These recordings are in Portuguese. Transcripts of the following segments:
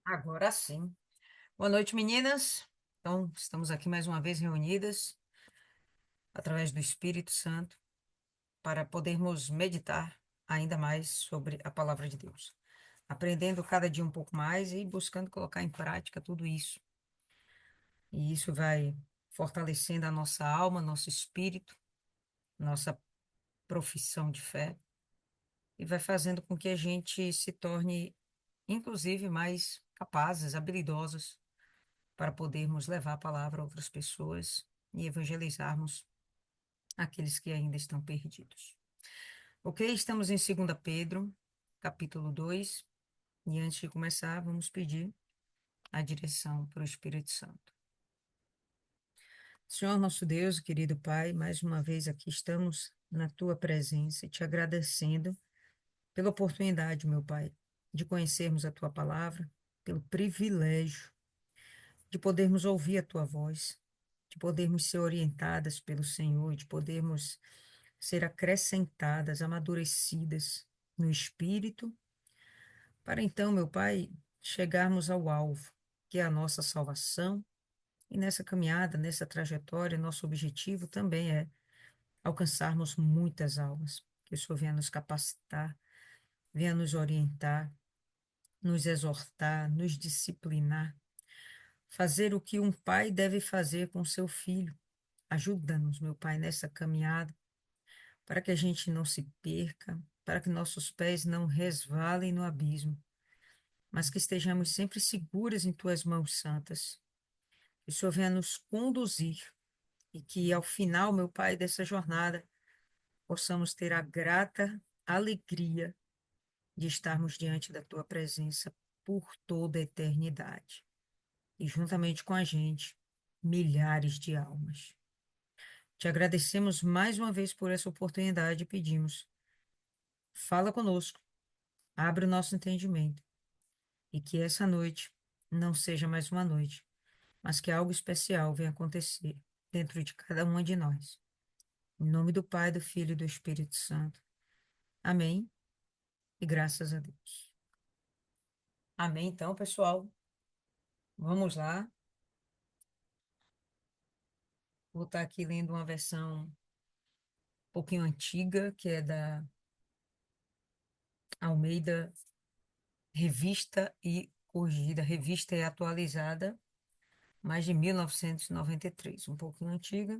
Agora sim. Boa noite, meninas. Então, estamos aqui mais uma vez reunidas através do Espírito Santo para podermos meditar ainda mais sobre a palavra de Deus, aprendendo cada dia um pouco mais e buscando colocar em prática tudo isso. E isso vai fortalecendo a nossa alma, nosso espírito, nossa profissão de fé e vai fazendo com que a gente se torne, inclusive, mais capazes, habilidosos para podermos levar a palavra a outras pessoas e evangelizarmos aqueles que ainda estão perdidos. Ok? Estamos em 2 Pedro, capítulo 2, e antes de começar, vamos pedir a direção para o Espírito Santo. Senhor nosso Deus, querido Pai, mais uma vez aqui estamos na tua presença, te agradecendo pela oportunidade, meu Pai, de conhecermos a tua palavra, pelo privilégio de podermos ouvir a tua voz, de podermos ser orientadas pelo Senhor, de podermos ser acrescentadas, amadurecidas no espírito, para então, meu Pai, chegarmos ao alvo, que é a nossa salvação. E nessa caminhada, nessa trajetória, nosso objetivo também é alcançarmos muitas almas. Que o Senhor venha nos capacitar, venha nos orientar, nos exortar, nos disciplinar, fazer o que um pai deve fazer com seu filho. Ajuda-nos, meu Pai, nessa caminhada, para que a gente não se perca, para que nossos pés não resvalem no abismo, mas que estejamos sempre seguras em Tuas mãos santas. Que o Senhor venha nos conduzir e que, ao final, meu Pai, dessa jornada, possamos ter a grata alegria de estarmos diante da Tua presença por toda a eternidade. E, juntamente com a gente, milhares de almas. Te agradecemos mais uma vez por essa oportunidade e pedimos: fala conosco, abre o nosso entendimento e que essa noite não seja mais uma noite, mas que algo especial venha acontecer dentro de cada uma de nós. Em nome do Pai, do Filho e do Espírito Santo. Amém e graças a Deus. Amém, então, pessoal. Vamos lá. Vou estar aqui lendo uma versão um pouquinho antiga, que é da Almeida Revista e Corrigida, Revista e Atualizada, mais de 1993, um pouquinho antiga.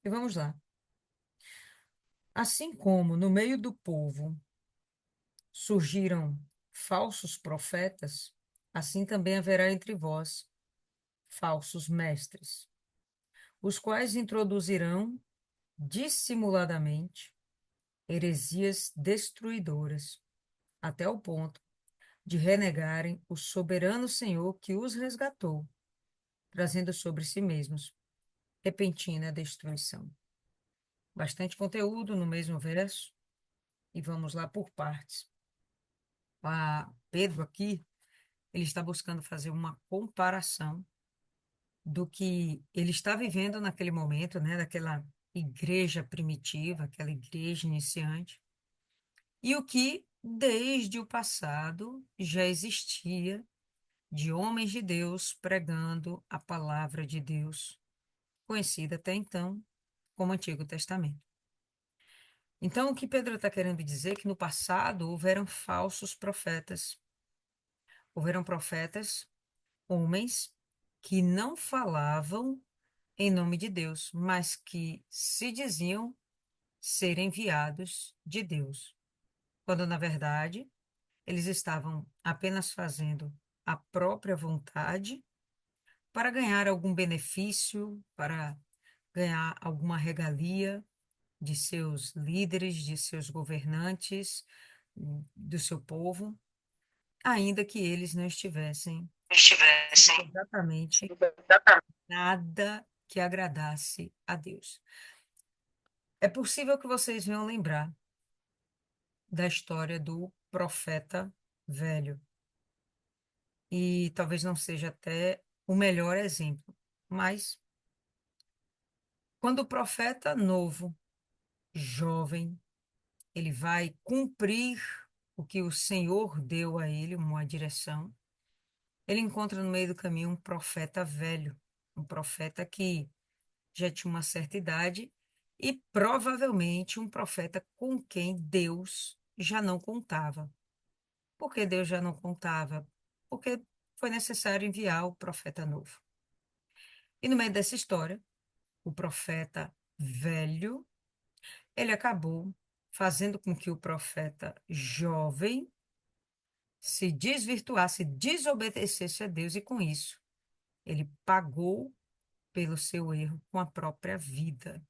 E vamos lá. Assim como no meio do povo surgiram falsos profetas, assim também haverá entre vós falsos mestres, os quais introduzirão dissimuladamente heresias destruidoras, até o ponto de renegarem o soberano Senhor que os resgatou, trazendo sobre si mesmos repentina destruição. Bastante conteúdo no mesmo verso, e vamos lá por partes. Pedro aqui, ele está buscando fazer uma comparação do que ele está vivendo naquele momento, né, daquela igreja primitiva, aquela igreja iniciante, e o que desde o passado já existia de homens de Deus pregando a palavra de Deus, conhecida até então como Antigo Testamento. Então, o que Pedro está querendo dizer é que no passado houveram falsos profetas. Houveram profetas, homens, que não falavam em nome de Deus, mas que se diziam ser enviados de Deus, quando na verdade eles estavam apenas fazendo a própria vontade para ganhar algum benefício, para ganhar alguma regalia de seus líderes, de seus governantes, do seu povo, ainda que eles não estivessem Estivessem. exatamente nada que agradasse a Deus. É possível que vocês venham lembrar da história do profeta velho, e talvez não seja até o melhor exemplo, mas quando o profeta novo, jovem, ele vai cumprir o que o Senhor deu a ele, uma direção, ele encontra no meio do caminho um profeta velho, um profeta que já tinha uma certa idade e provavelmente um profeta com quem Deus já não contava. Por que Deus já não contava? Porque foi necessário enviar o profeta novo. E no meio dessa história, o profeta velho, ele acabou fazendo com que o profeta jovem se desvirtuasse, desobedecesse a Deus, e com isso ele pagou pelo seu erro com a própria vida.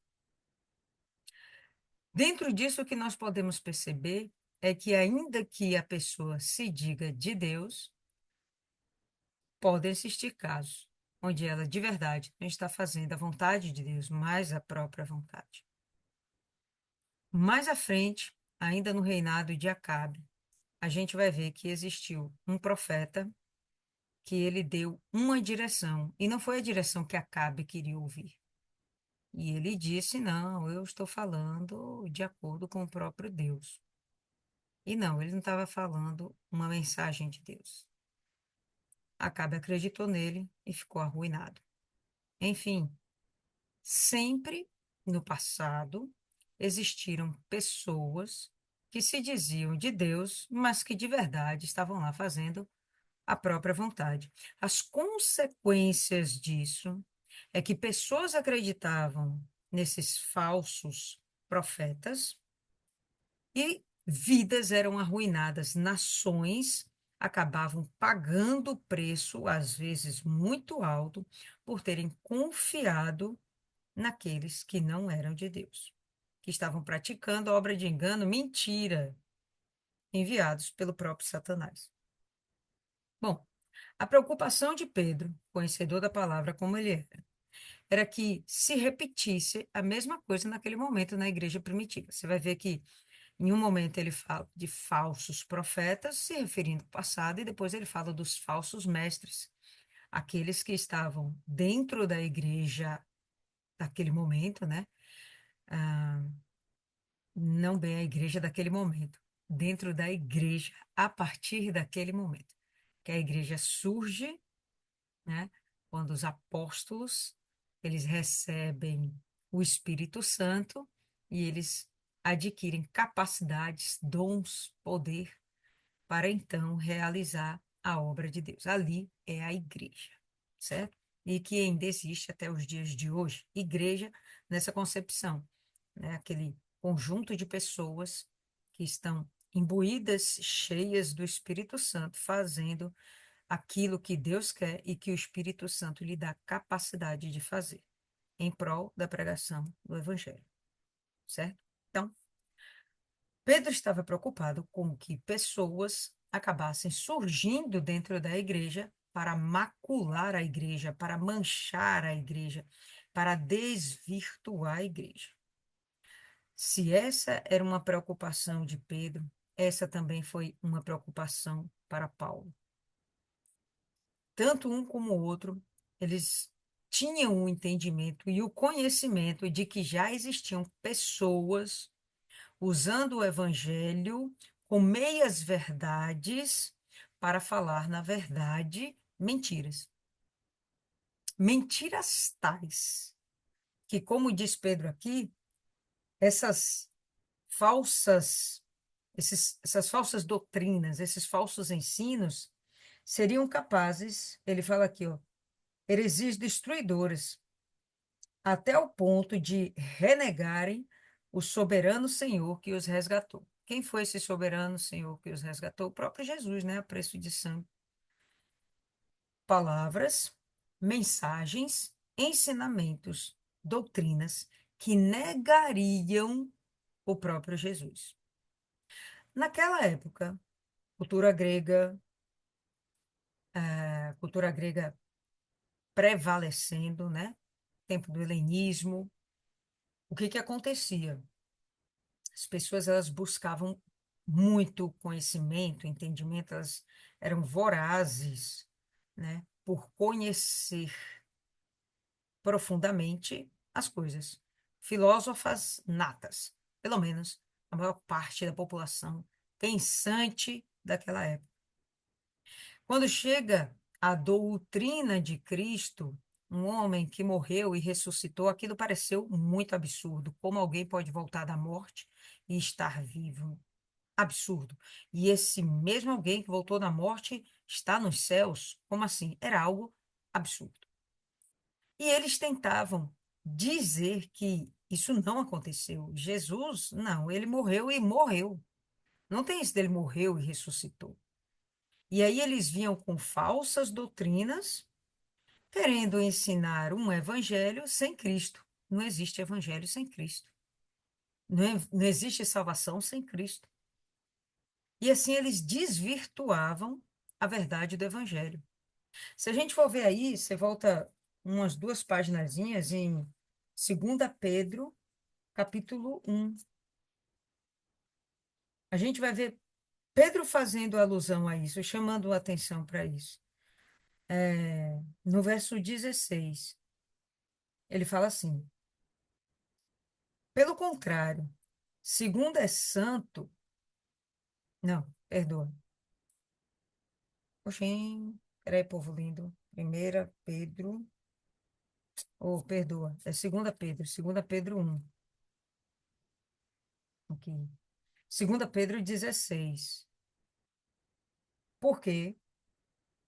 Dentro disso, o que nós podemos perceber é que, ainda que a pessoa se diga de Deus, podem existir casos onde ela de verdade não está fazendo a vontade de Deus, mas a própria vontade. Mais à frente, ainda no reinado de Acabe, a gente vai ver que existiu um profeta que ele deu uma direção, e não foi a direção que Acabe queria ouvir. E ele disse: Não, eu estou falando de acordo com o próprio Deus. E não, ele não estava falando uma mensagem de Deus. Acabe acreditou nele e ficou arruinado. Enfim, sempre no passado existiram pessoas que se diziam de Deus, mas que de verdade estavam lá fazendo a própria vontade. As consequências disso é que pessoas acreditavam nesses falsos profetas e vidas eram arruinadas, nações acabavam pagando o preço, às vezes muito alto, por terem confiado naqueles que não eram de Deus, que estavam praticando obra de engano, mentira, enviados pelo próprio Satanás. Bom, a preocupação de Pedro, conhecedor da palavra como ele era que se repetisse a mesma coisa naquele momento na igreja primitiva. Você vai ver que em um momento ele fala de falsos profetas, se referindo ao passado, e depois ele fala dos falsos mestres, aqueles que estavam dentro da igreja daquele momento, né? Ah, não bem a igreja daquele momento, dentro da igreja a partir daquele momento, que a igreja surge, né? Quando os apóstolos, eles recebem o Espírito Santo e eles adquirem capacidades, dons, poder para então realizar a obra de Deus. Ali é a igreja, certo? E que ainda existe até os dias de hoje, igreja nessa concepção, né? Aquele conjunto de pessoas que estão imbuídas, cheias do Espírito Santo, fazendo aquilo que Deus quer e que o Espírito Santo lhe dá capacidade de fazer, em prol da pregação do Evangelho, certo? Então, Pedro estava preocupado com que pessoas acabassem surgindo dentro da igreja para macular a igreja, para manchar a igreja, para desvirtuar a igreja. Se essa era uma preocupação de Pedro, essa também foi uma preocupação para Paulo. Tanto um como o outro, eles tinham o entendimento e o conhecimento de que já existiam pessoas usando o evangelho com meias verdades para falar, na verdade, mentiras. Mentiras tais que, como diz Pedro aqui, essas falsas, essas falsas doutrinas, esses falsos ensinos seriam capazes, ele fala aqui, ó, heresias destruidoras, até o ponto de renegarem o soberano Senhor que os resgatou. Quem foi esse soberano Senhor que os resgatou? O próprio Jesus, né? A preço de sangue. Palavras, mensagens, ensinamentos, doutrinas que negariam o próprio Jesus. Naquela época, cultura grega, cultura grega prevalecendo, né? Tempo do helenismo, o que que acontecia? As pessoas elas buscavam muito conhecimento, entendimento, elas eram vorazes, né, por conhecer profundamente as coisas. Filósofas natas, pelo menos a maior parte da população pensante daquela época. Quando chega a doutrina de Cristo, um homem que morreu e ressuscitou, aquilo pareceu muito absurdo. Como alguém pode voltar da morte e estar vivo? Absurdo. E esse mesmo alguém que voltou da morte está nos céus? Como assim? Era algo absurdo. E eles tentavam dizer que isso não aconteceu. Jesus, não, ele morreu e morreu. Não tem isso dele morreu e ressuscitou. E aí eles vinham com falsas doutrinas, querendo ensinar um evangelho sem Cristo. Não existe evangelho sem Cristo. Não existe salvação sem Cristo. E assim eles desvirtuavam a verdade do evangelho. Se a gente for ver aí, você volta umas duas paginazinhas em 2 Pedro, capítulo 1. A gente vai ver Pedro fazendo alusão a isso, chamando a atenção para isso. No verso 16, ele fala assim: pelo contrário, segundo é santo, não, perdoa. Oxê, peraí, povo lindo. 1 Pedro, perdoa, é 2 Pedro 1. Aqui. 2 Pedro 16. Porque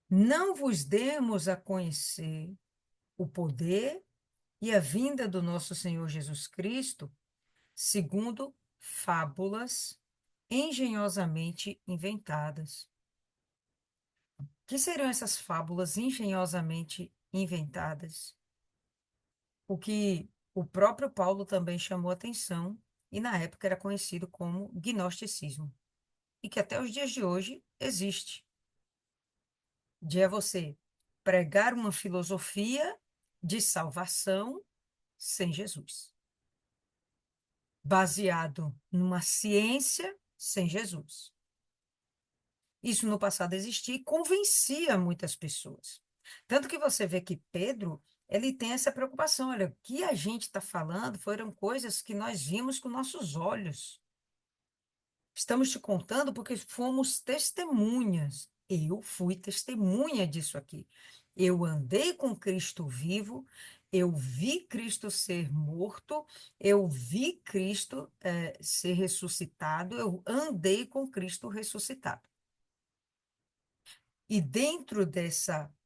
não vos demos a conhecer o poder e a vinda do nosso Senhor Jesus Cristo, segundo fábulas engenhosamente inventadas. Que seriam essas fábulas engenhosamente inventadas? O que o próprio Paulo também chamou atenção e na época era conhecido como gnosticismo, e que até os dias de hoje existe. De é você pregar uma filosofia de salvação sem Jesus, baseado numa ciência sem Jesus. Isso no passado existia e convencia muitas pessoas. Tanto que você vê que Pedro, ele tem essa preocupação. Olha, o que a gente está falando foram coisas que nós vimos com nossos olhos. Estamos te contando porque fomos testemunhas. Eu fui testemunha disso aqui. Eu andei com Cristo vivo, eu vi Cristo ser morto, eu vi Cristo ser ressuscitado, eu andei com Cristo ressuscitado. E dentro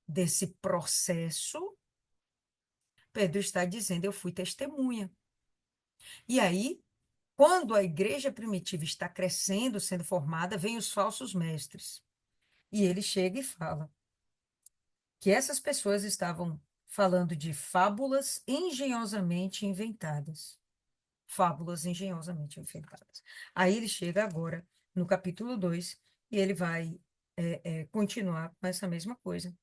desse processo, Pedro está dizendo: eu fui testemunha. E aí, quando a igreja primitiva está crescendo, sendo formada, vem os falsos mestres. E ele chega e fala que essas pessoas estavam falando de fábulas engenhosamente inventadas. Fábulas engenhosamente inventadas. Aí ele chega agora no capítulo 2 e ele vai continuar com essa mesma coisa.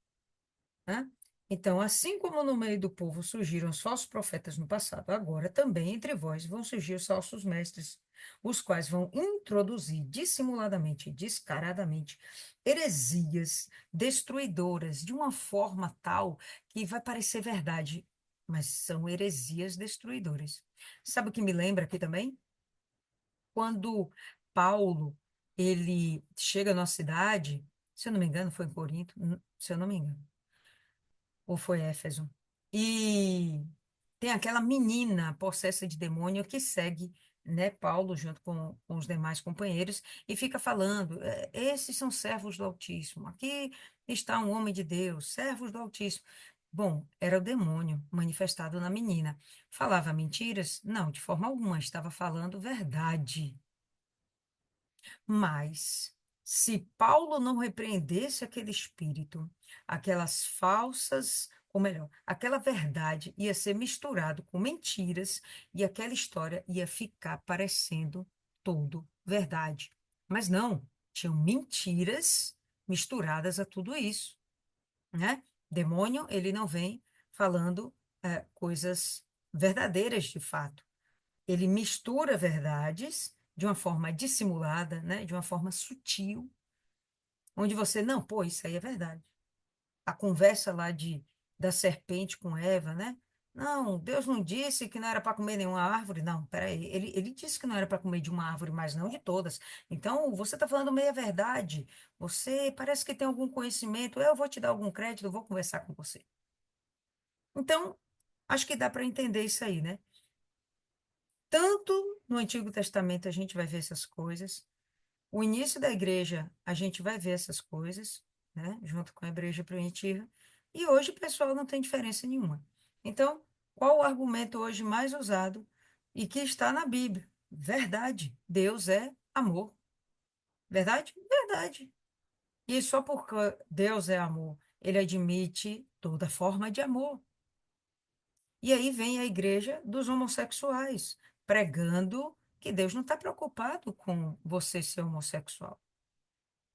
Né? Então, assim como no meio do povo surgiram os falsos profetas no passado, agora também entre vós vão surgir os falsos mestres, os quais vão introduzir dissimuladamente, descaradamente, heresias destruidoras de uma forma tal que vai parecer verdade, mas são heresias destruidoras. Sabe o que me lembra aqui também? Quando Paulo, ele chega na cidade, se eu não me engano, foi em Corinto, se eu não me engano, ou foi Éfeso. E tem aquela menina possessa de demônio que segue, né, Paulo junto com os demais companheiros e fica falando: esses são servos do Altíssimo. Aqui está um homem de Deus, servos do Altíssimo." Bom, era o demônio manifestado na menina. Falava mentiras? Não, de forma alguma, estava falando verdade. Mas, se Paulo não repreendesse aquele espírito, aquelas falsas, ou melhor, aquela verdade ia ser misturado com mentiras e aquela história ia ficar parecendo tudo verdade. Mas não, tinham mentiras misturadas a tudo isso, né? Demônio, ele não vem falando coisas verdadeiras de fato. Ele mistura verdades de uma forma dissimulada, né? De uma forma sutil, onde você, não, pô, isso aí é verdade. A conversa lá da serpente com Eva, né? Não, Deus não disse que não era para comer nenhuma árvore. Não, peraí. Ele disse que não era para comer de uma árvore, mas não de todas. Então, você está falando meia verdade. Você parece que tem algum conhecimento. Eu vou te dar algum crédito, eu vou conversar com você. Então, acho que dá para entender isso aí, né? Tanto no Antigo Testamento a gente vai ver essas coisas. O início da igreja, a gente vai ver essas coisas, né? Junto com a igreja primitiva. E hoje, pessoal, não tem diferença nenhuma. Então, qual o argumento hoje mais usado e que está na Bíblia? Verdade. Deus é amor. Verdade? Verdade. E só porque Deus é amor, ele admite toda forma de amor. E aí vem a igreja dos homossexuais, pregando que Deus não está preocupado com você ser homossexual.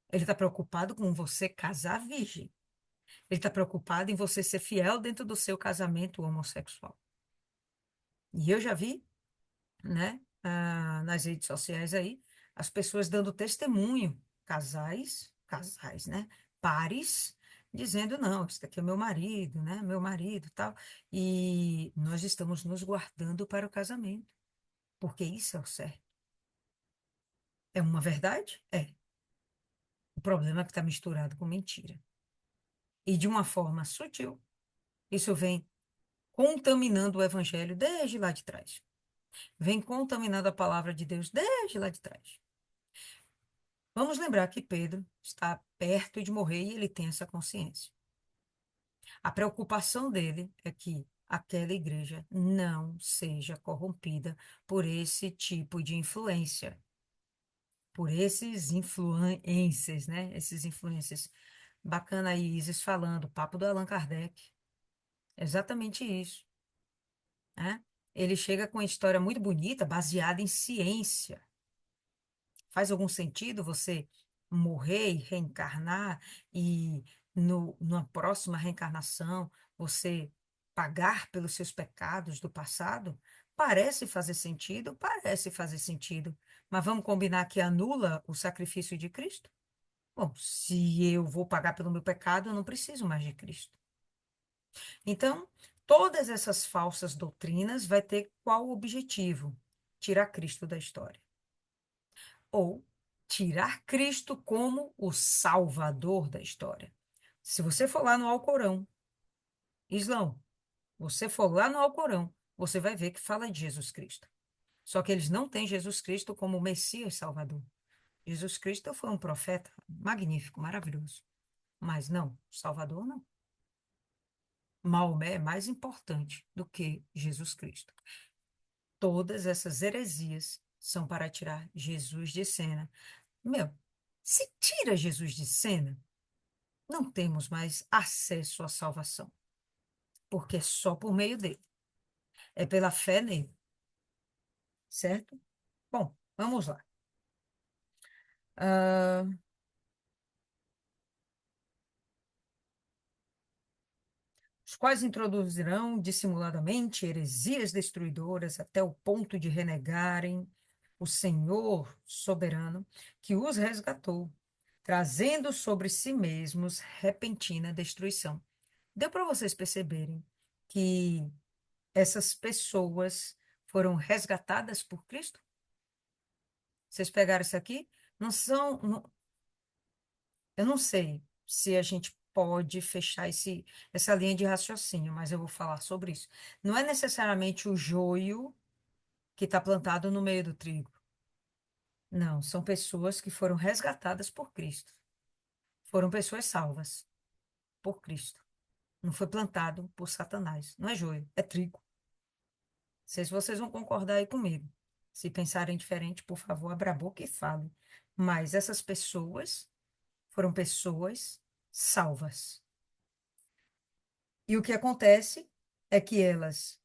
Ele está preocupado com você casar virgem. Ele está preocupado em você ser fiel dentro do seu casamento homossexual. E eu já vi, né, nas redes sociais aí, as pessoas dando testemunho, casais, né, pares, dizendo, não, esse daqui é meu marido, né, meu marido, tal. E nós estamos nos guardando para o casamento, porque isso é o certo. É uma verdade? É. O problema é que está misturado com mentira. E de uma forma sutil. Isso vem contaminando o evangelho desde lá de trás. Vem contaminando a palavra de Deus desde lá de trás. Vamos lembrar que Pedro está perto de morrer e ele tem essa consciência. A preocupação dele é que aquela igreja não seja corrompida por esse tipo de influência, por esses influencers, né? Esses influencers. Bacana aí, Isis falando, papo do Allan Kardec. Exatamente isso, né? Ele chega com uma história muito bonita, baseada em ciência. Faz algum sentido você morrer e reencarnar e numa próxima reencarnação você pagar pelos seus pecados do passado? Parece fazer sentido? Parece fazer sentido. Mas vamos combinar que anula o sacrifício de Cristo? Bom, se eu vou pagar pelo meu pecado, eu não preciso mais de Cristo. Então, todas essas falsas doutrinas vai ter qual objetivo? Tirar Cristo da história. Ou tirar Cristo como o salvador da história. Se você for lá no Alcorão, Islão, você for lá no Alcorão, você vai ver que fala de Jesus Cristo. Só que eles não têm Jesus Cristo como o Messias Salvador. Jesus Cristo foi um profeta magnífico, maravilhoso. Mas não, Salvador não. Maomé é mais importante do que Jesus Cristo. Todas essas heresias são para tirar Jesus de cena. Meu, se tira Jesus de cena, não temos mais acesso à salvação, porque é só por meio dele. É pela fé nele, certo? Bom, vamos lá. Ah, os quais introduzirão dissimuladamente heresias destruidoras até o ponto de renegarem o Senhor soberano que os resgatou, trazendo sobre si mesmos repentina destruição. Deu para vocês perceberem que essas pessoas foram resgatadas por Cristo? Vocês pegaram isso aqui? Não são, eu não sei se a gente pode fechar essa linha de raciocínio, mas eu vou falar sobre isso. Não é necessariamente o joio que está plantado no meio do trigo. Não, são pessoas que foram resgatadas por Cristo. Foram pessoas salvas por Cristo. Não foi plantado por Satanás. Não é joio, é trigo. Não sei se vocês vão concordar aí comigo. Se pensarem diferente, por favor, abra a boca e fale. Mas essas pessoas foram pessoas salvas. E o que acontece é que elas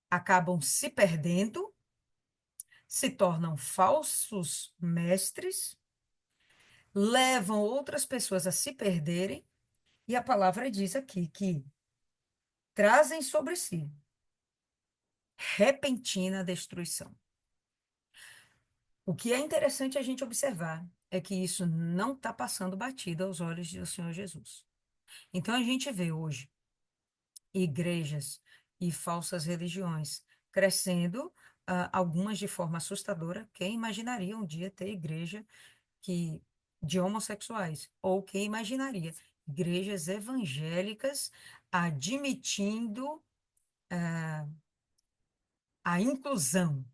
acabam se perdendo, se tornam falsos mestres, levam outras pessoas a se perderem, e a palavra diz aqui que trazem sobre si repentina destruição. O que é interessante a gente observar é que isso não está passando batido aos olhos do Senhor Jesus. Então a gente vê hoje igrejas e falsas religiões, crescendo, algumas de forma assustadora. Quem imaginaria um dia ter igreja que de homossexuais? Ou quem imaginaria igrejas evangélicas admitindo a inclusão,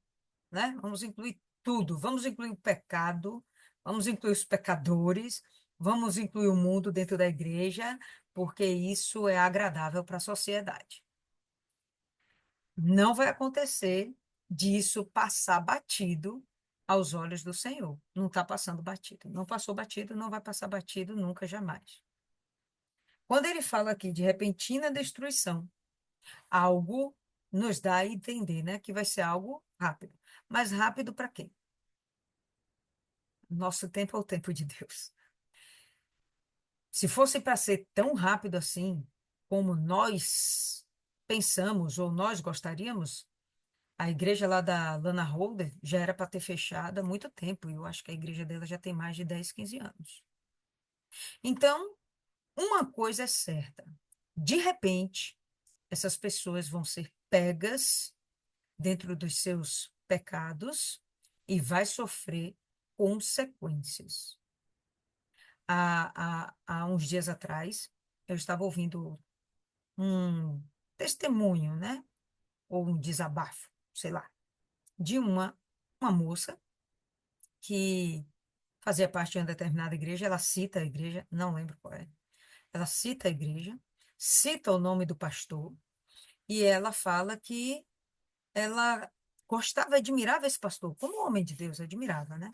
né? Vamos incluir tudo, vamos incluir o pecado, vamos incluir os pecadores, vamos incluir o mundo dentro da igreja, porque isso é agradável para a sociedade. Não vai acontecer disso passar batido aos olhos do Senhor. Não está passando batido. Não passou batido, não vai passar batido nunca, jamais. Quando ele fala aqui de repentina destruição, algo nos dá a entender, né, que vai ser algo rápido. Mas rápido para quem? Nosso tempo é o tempo de Deus. Se fosse para ser tão rápido assim, como nós pensamos ou nós gostaríamos, a igreja lá da Lana Holder já era para ter fechado há muito tempo, e eu acho que a igreja dela já tem mais de 10, 15 anos. Então, uma coisa é certa: de repente, essas pessoas vão ser pegas dentro dos seus pecados e vai sofrer consequências. Há uns dias atrás, eu estava ouvindo um testemunho, né? Ou um desabafo, sei lá, de uma moça que fazia parte de uma determinada igreja. Ela cita a igreja, não lembro qual é. Ela cita a igreja, cita o nome do pastor, e ela fala que ela gostava, admirava esse pastor, como homem de Deus, admirava, né?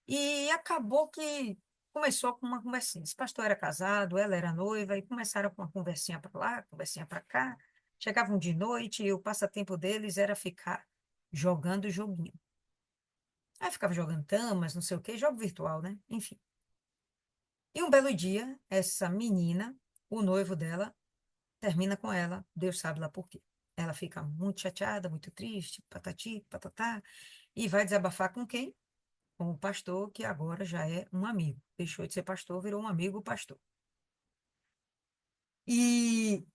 E acabou que começou com uma conversinha. Esse pastor era casado, ela era noiva, e começaram com uma conversinha para lá, conversinha para cá. Chegavam de noite e o passatempo deles era ficar jogando joguinho. Aí ficava jogando tamas, não sei o quê, jogo virtual, né? Enfim. E um belo dia, essa menina, o noivo dela, termina com ela, Deus sabe lá por quê. Ela fica muito chateada, muito triste, patati, patatá, e vai desabafar com quem? Com o pastor, que agora já é um amigo. Deixou de ser pastor, virou um amigo pastor. E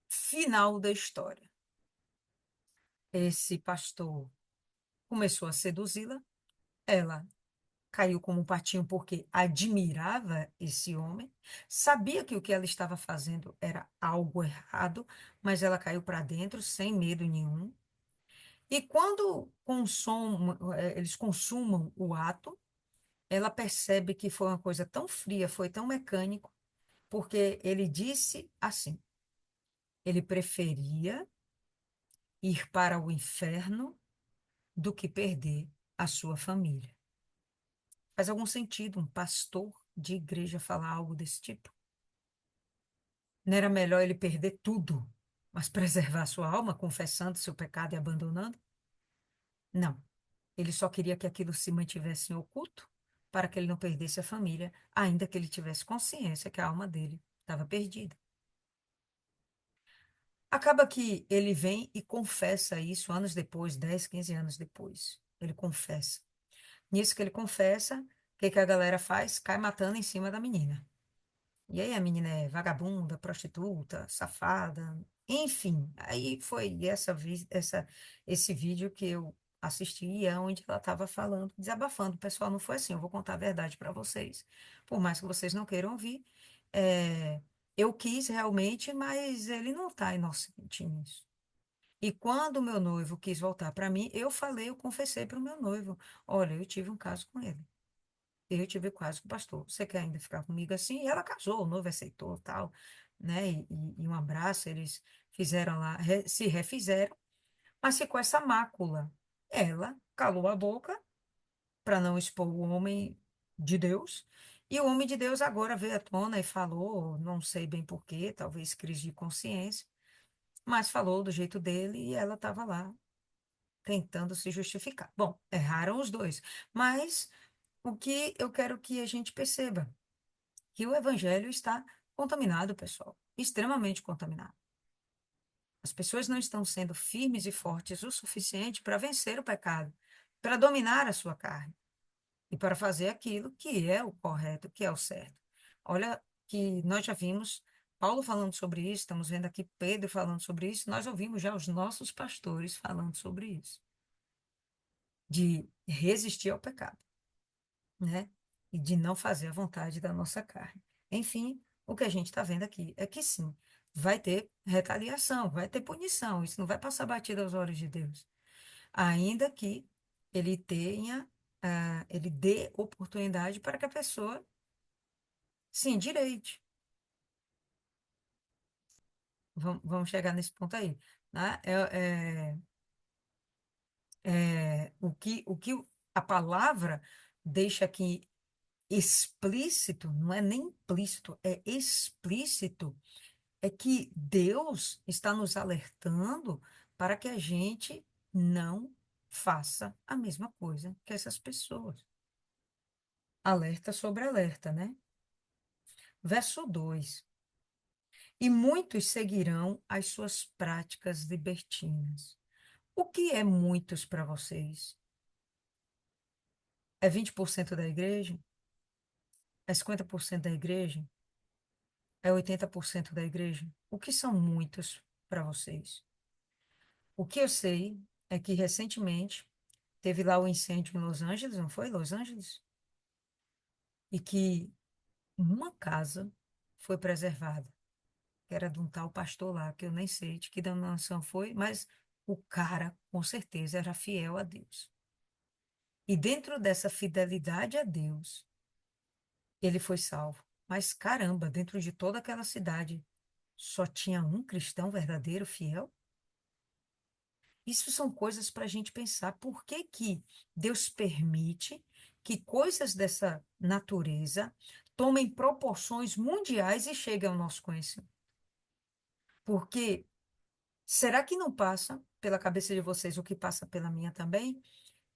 final da história. Esse pastor começou a seduzi-la, ela caiu como um patinho porque admirava esse homem, sabia que o que ela estava fazendo era algo errado, mas ela caiu para dentro sem medo nenhum. E quando eles consumam o ato, ela percebe que foi uma coisa tão fria, foi tão mecânico, porque ele disse assim: ele preferia ir para o inferno do que perder a sua família. Faz algum sentido um pastor de igreja falar algo desse tipo? Não era melhor ele perder tudo, mas preservar sua alma, confessando seu pecado e abandonando? Não. Ele só queria que aquilo se mantivesse em oculto para que ele não perdesse a família, ainda que ele tivesse consciência que a alma dele estava perdida. Acaba que ele vem e confessa isso anos depois, 10, 15 anos depois. Ele confessa. Nisso que ele confessa, o que que a galera faz? Cai matando em cima da menina. E aí a menina é vagabunda, prostituta, safada, enfim. Aí foi esse vídeo que eu assisti, onde ela estava falando, desabafando. Pessoal, não foi assim, eu vou contar a verdade para vocês. Por mais que vocês não queiram ouvir, é, eu quis realmente, mas ele não está inocente nisso. E quando o meu noivo quis voltar para mim, eu falei, eu confessei para o meu noivo: olha, eu tive um caso com ele. Eu tive quase com o pastor. Você quer ainda ficar comigo assim? E ela casou, o noivo aceitou, tal, né? E um abraço, eles fizeram lá, se refizeram, mas ficou essa mácula. Ela calou a boca para não expor o homem de Deus, e o homem de Deus agora veio à tona e falou, não sei bem por quê, talvez crise de consciência, mas falou do jeito dele e ela estava lá tentando se justificar. Bom, erraram os dois, mas o que eu quero que a gente perceba que o evangelho está contaminado, pessoal, extremamente contaminado. As pessoas não estão sendo firmes e fortes o suficiente para vencer o pecado, para dominar a sua carne e para fazer aquilo que é o correto, que é o certo. Olha que nós já vimos Paulo falando sobre isso, estamos vendo aqui Pedro falando sobre isso, nós ouvimos já os nossos pastores falando sobre isso, de resistir ao pecado, né? E de não fazer a vontade da nossa carne. Enfim, o que a gente está vendo aqui é que sim, vai ter retaliação, vai ter punição, isso não vai passar batida aos olhos de Deus. Ainda que ele tenha, ele dê oportunidade para que a pessoa se endireite. Vamos chegar nesse ponto aí, né? O que a palavra deixa aqui explícito, não é nem implícito, é explícito, é que Deus está nos alertando para que a gente não faça a mesma coisa que essas pessoas. Alerta sobre alerta, né? Verso 2: E muitos seguirão as suas práticas libertinas. O que é muitos para vocês? É 20% da igreja? É 50% da igreja? É 80% da igreja? O que são muitos para vocês? O que eu sei é que recentemente teve lá o incêndio em Los Angeles, não foi? Los Angeles? E que uma casa foi preservada, que era de um tal pastor lá, que eu nem sei de que denominação foi, mas o cara, com certeza, era fiel a Deus. E dentro dessa fidelidade a Deus, ele foi salvo. Mas caramba, dentro de toda aquela cidade, só tinha um cristão verdadeiro, fiel? Isso são coisas para a gente pensar. Por que que Deus permite que coisas dessa natureza tomem proporções mundiais e cheguem ao nosso conhecimento? Porque será que não passa pela cabeça de vocês o que passa pela minha também?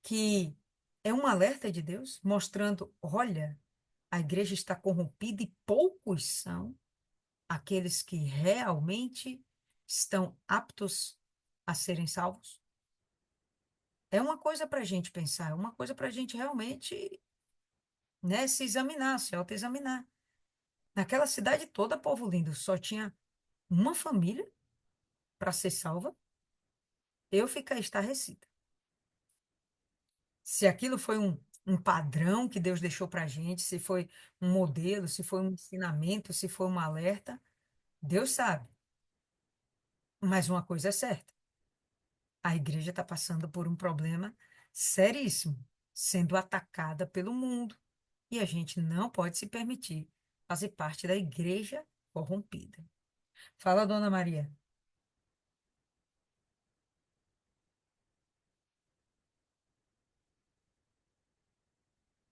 Que é um alerta de Deus mostrando, olha, a igreja está corrompida e poucos são aqueles que realmente estão aptos a serem salvos? É uma coisa para a gente pensar, é uma coisa para a gente realmente, né, se examinar, se autoexaminar. Naquela cidade toda, povo lindo, só tinha uma família para ser salva. Eu fiquei estarrecida. Se aquilo foi um padrão que Deus deixou para a gente, se foi um modelo, se foi um ensinamento, se foi um alerta, Deus sabe. Mas uma coisa é certa, a igreja está passando por um problema seríssimo, sendo atacada pelo mundo. E a gente não pode se permitir fazer parte da igreja corrompida. Fala, Dona Maria.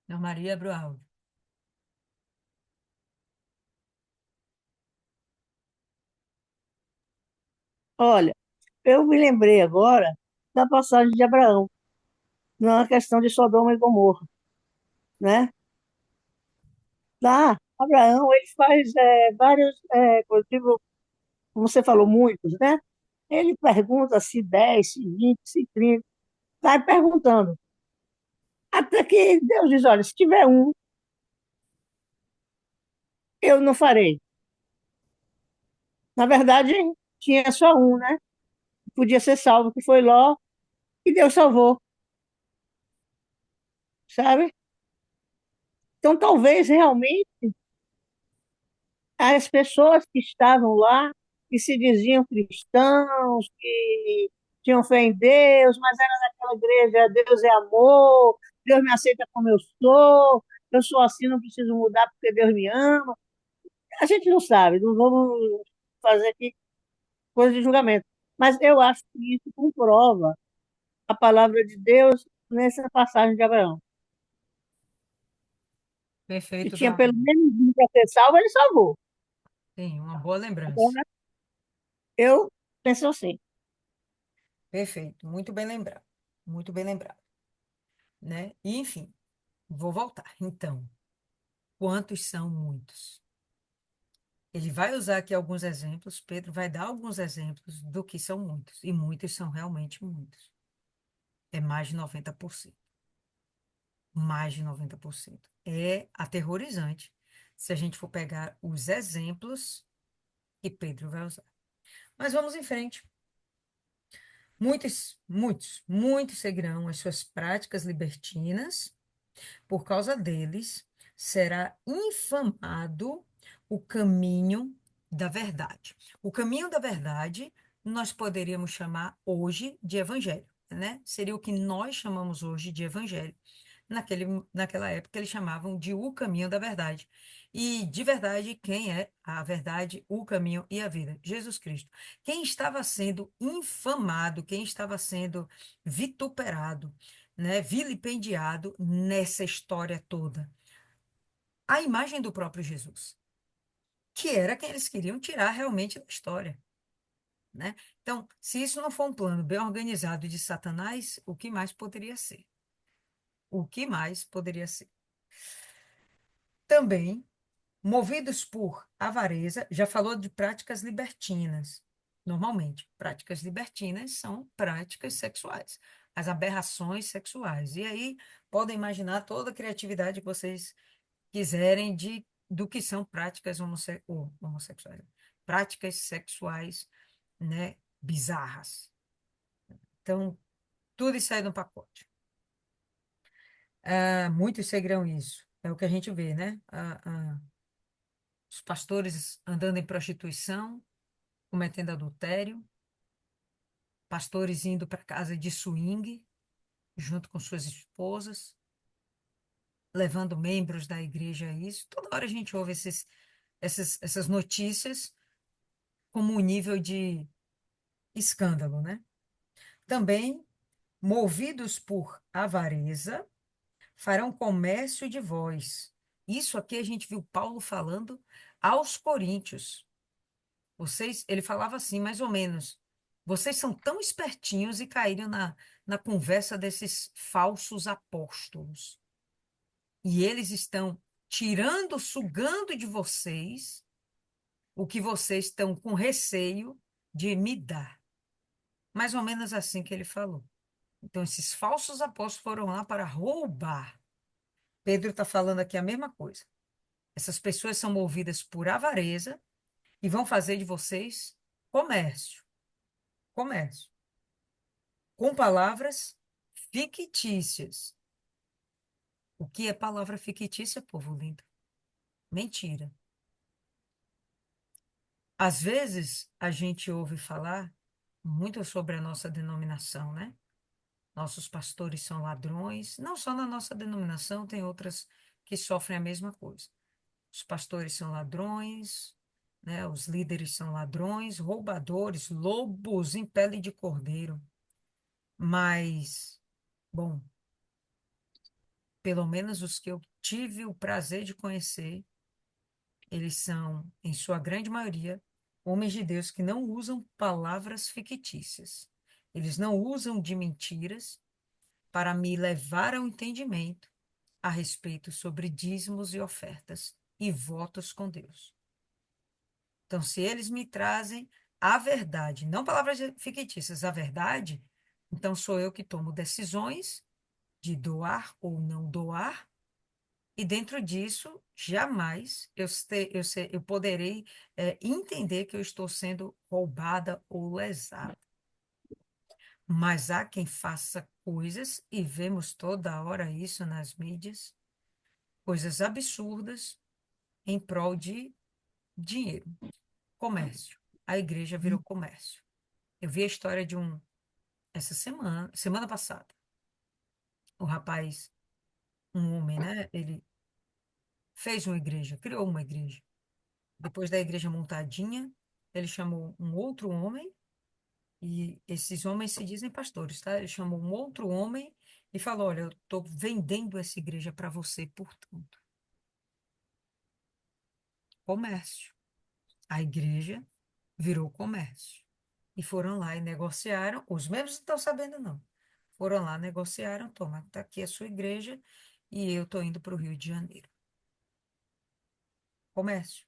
Dona Maria abriu o áudio. Olha, eu me lembrei agora da passagem de Abraão, na questão de Sodoma e Gomorra, né? Lá, Abraão, ele faz vários, coisas, tipo, como você falou, muitos, né? Ele pergunta se 10, se 20, se 30, vai perguntando. Até que Deus diz, olha, se tiver um, eu não farei. Na verdade, tinha só um, né? Podia ser salvo, que foi Ló, e Deus salvou, sabe? Então, talvez realmente as pessoas que estavam lá, que se diziam cristãos, que tinham fé em Deus, mas era naquela igreja, Deus é amor, Deus me aceita como eu sou assim, não preciso mudar porque Deus me ama. A gente não sabe, não vamos fazer aqui coisa de julgamento. Mas eu acho que isso comprova a palavra de Deus nessa passagem de Abraão. Se Perfeito, tinha Dona pelo Maria. menos um para ser salvo, ele salvou. Sim, uma boa lembrança. Agora, eu penso assim. Perfeito, muito bem lembrado. Muito bem lembrado, né? E, enfim, vou voltar. Então, quantos são muitos? Ele vai usar aqui alguns exemplos, Pedro vai dar alguns exemplos do que são muitos, e muitos são realmente muitos. É mais de 90%. Mais de 90%. É aterrorizante se a gente for pegar os exemplos, que Pedro vai usar. Mas vamos em frente. Muitos seguirão as suas práticas libertinas. Por causa deles, será infamado o caminho da verdade. O caminho da verdade, nós poderíamos chamar hoje de evangelho, né? Seria o que nós chamamos hoje de evangelho. Naquela época, eles chamavam de o caminho da verdade. E, de verdade, quem é a verdade, o caminho e a vida? Jesus Cristo. Quem estava sendo infamado, quem estava sendo vituperado, né, vilipendiado nessa história toda? A imagem do próprio Jesus, que era quem eles queriam tirar realmente da história, né? Então, se isso não for um plano bem organizado de Satanás, o que mais poderia ser? O que mais poderia ser? Também, movidos por avareza, já falou de práticas libertinas. Normalmente, práticas libertinas são práticas sexuais, as aberrações sexuais. E aí, podem imaginar toda a criatividade que vocês quiserem do que são práticas homossexuais, práticas sexuais, né, bizarras. Então, tudo isso aí no pacote. Muitos seguirão isso. É o que a gente vê, né? Os pastores andando em prostituição, cometendo adultério, pastores indo para casa de swing, junto com suas esposas, levando membros da igreja a isso. Toda hora a gente ouve essas notícias como um nível de escândalo, né? Também, movidos por avareza, farão comércio de vós. Isso aqui a gente viu Paulo falando aos coríntios. Ele falava assim, mais ou menos. Vocês são tão espertinhos e caíram na conversa desses falsos apóstolos. E eles estão tirando, sugando de vocês o que vocês estão com receio de me dar. Mais ou menos assim que ele falou. Então, esses falsos apóstolos foram lá para roubar. Pedro está falando aqui a mesma coisa. Essas pessoas são movidas por avareza e vão fazer de vocês comércio. Comércio. Com palavras fictícias. O que é palavra fictícia, povo lindo? Mentira. Às vezes, a gente ouve falar muito sobre a nossa denominação, né? Nossos pastores são ladrões. Não só na nossa denominação, tem outras que sofrem a mesma coisa. Os pastores são ladrões, né? Os líderes são ladrões, roubadores, lobos em pele de cordeiro. Mas, bom, pelo menos os que eu tive o prazer de conhecer, eles são, em sua grande maioria, homens de Deus que não usam palavras fictícias. Eles não usam de mentiras para me levar ao entendimento a respeito sobre dízimos e ofertas e votos com Deus. Então, se eles me trazem a verdade, não palavras fictícias, a verdade, então sou eu que tomo decisões de doar ou não doar, e dentro disso, jamais eu poderei entender que eu estou sendo roubada ou lesada. Mas há quem faça coisas, e vemos toda hora isso nas mídias, coisas absurdas em prol de dinheiro, comércio. A igreja virou comércio. Eu vi a história essa semana passada. O rapaz, um homem, né? Ele fez uma igreja, criou uma igreja. Depois da igreja montadinha, ele chamou um outro homem, e esses homens se dizem pastores, tá? Ele chamou um outro homem e falou: Olha, eu estou vendendo essa igreja para você por tanto. Comércio. A igreja virou comércio. E foram lá e negociaram. Os membros não estão sabendo, não. Foram lá, negociaram. Toma, está aqui a sua igreja e eu estou indo para o Rio de Janeiro. Comércio.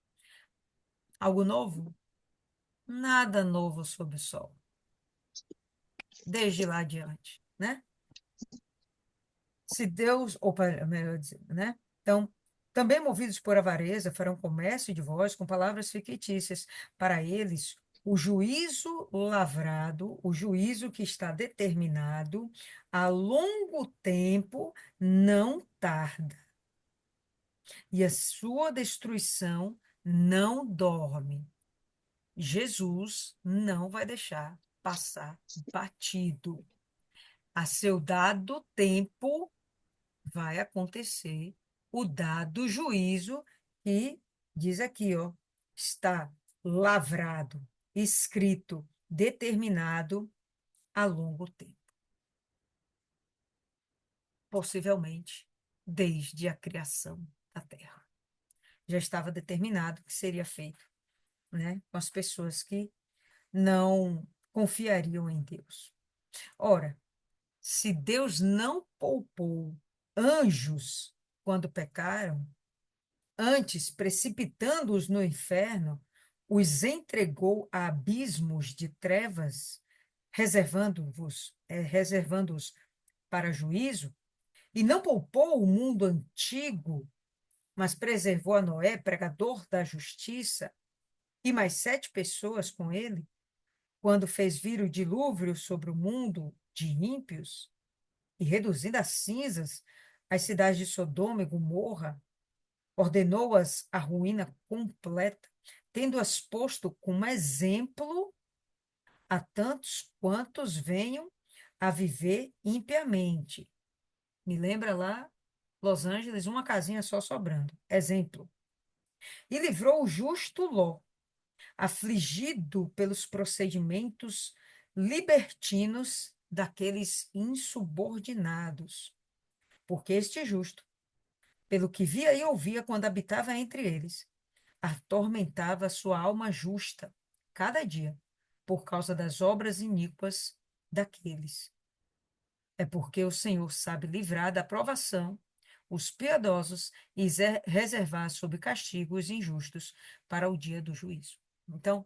Algo novo? Nada novo sob o sol. Desde lá adiante, né? Se Deus, ou melhor dizer, né? Então, Também movidos por avareza, farão comércio de vós com palavras fictícias. Para eles, o juízo lavrado, o juízo que está determinado a longo tempo, não tarda, e a sua destruição não dorme. Jesus não vai deixar passar batido. A seu dado tempo vai acontecer o dado juízo que diz aqui, ó, está lavrado, escrito, determinado a longo tempo, possivelmente desde a criação da terra. Já estava determinado que seria feito, né, com as pessoas que não confiariam em Deus. Ora, se Deus não poupou anjos quando pecaram, antes, precipitando-os no inferno, os entregou a abismos de trevas, reservando-os para juízo, e não poupou o mundo antigo, mas preservou a Noé, pregador da justiça, e mais 7 pessoas com ele, quando fez vir o dilúvio sobre o mundo de ímpios, e reduzindo a cinzas as cidades de Sodoma e Gomorra, ordenou-as à ruína completa, tendo-as posto como exemplo a tantos quantos venham a viver impiamente. Me lembra lá, Los Angeles, uma casinha só sobrando. Exemplo. E livrou o justo Ló, afligido pelos procedimentos libertinos daqueles insubordinados. Porque este justo, pelo que via e ouvia quando habitava entre eles, atormentava sua alma justa cada dia, por causa das obras iníquas daqueles. É porque o Senhor sabe livrar da provação os piedosos e reservar sob castigo os injustos para o dia do juízo. Então,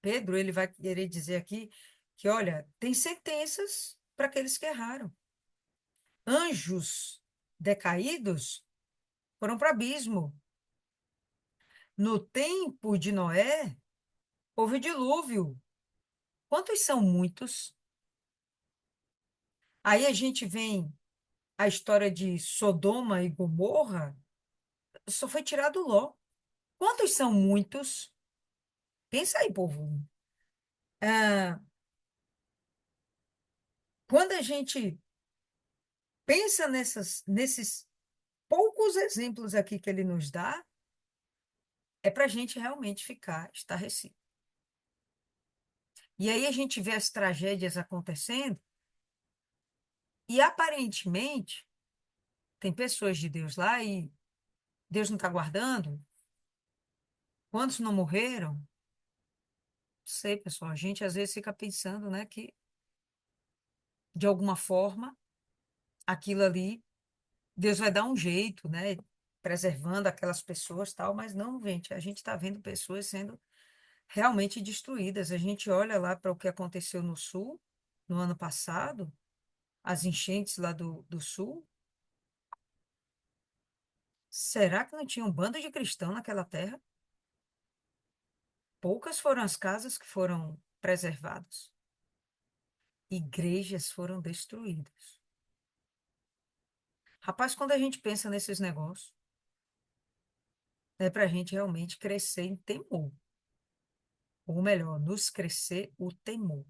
Pedro, ele vai querer dizer aqui que, olha, tem sentenças para aqueles que erraram. Anjos decaídos foram para o abismo. No tempo de Noé, houve o dilúvio. Quantos são muitos? Aí a gente vem a história de Sodoma e Gomorra, só foi tirado Ló. Quantos são muitos? Pensa aí, povo. Ah, quando a gente pensa nesses poucos exemplos aqui que ele nos dá, é para a gente realmente ficar estarrecido. E aí a gente vê as tragédias acontecendo e aparentemente tem pessoas de Deus lá e Deus não está guardando. Quantos não morreram? Não sei, pessoal. A gente às vezes fica pensando, né, que de alguma forma aquilo ali Deus vai dar um jeito, né, preservando aquelas pessoas, tal, mas não, gente, a gente está vendo pessoas sendo realmente destruídas. A gente olha lá para o que aconteceu no Sul no ano passado, as enchentes lá do Sul. Será que não tinha um bando de cristãos naquela terra? Poucas foram as casas que foram preservadas. Igrejas foram destruídas. Rapaz, quando a gente pensa nesses negócios, é para a gente realmente crescer em temor. Ou melhor, nos crescer o temor.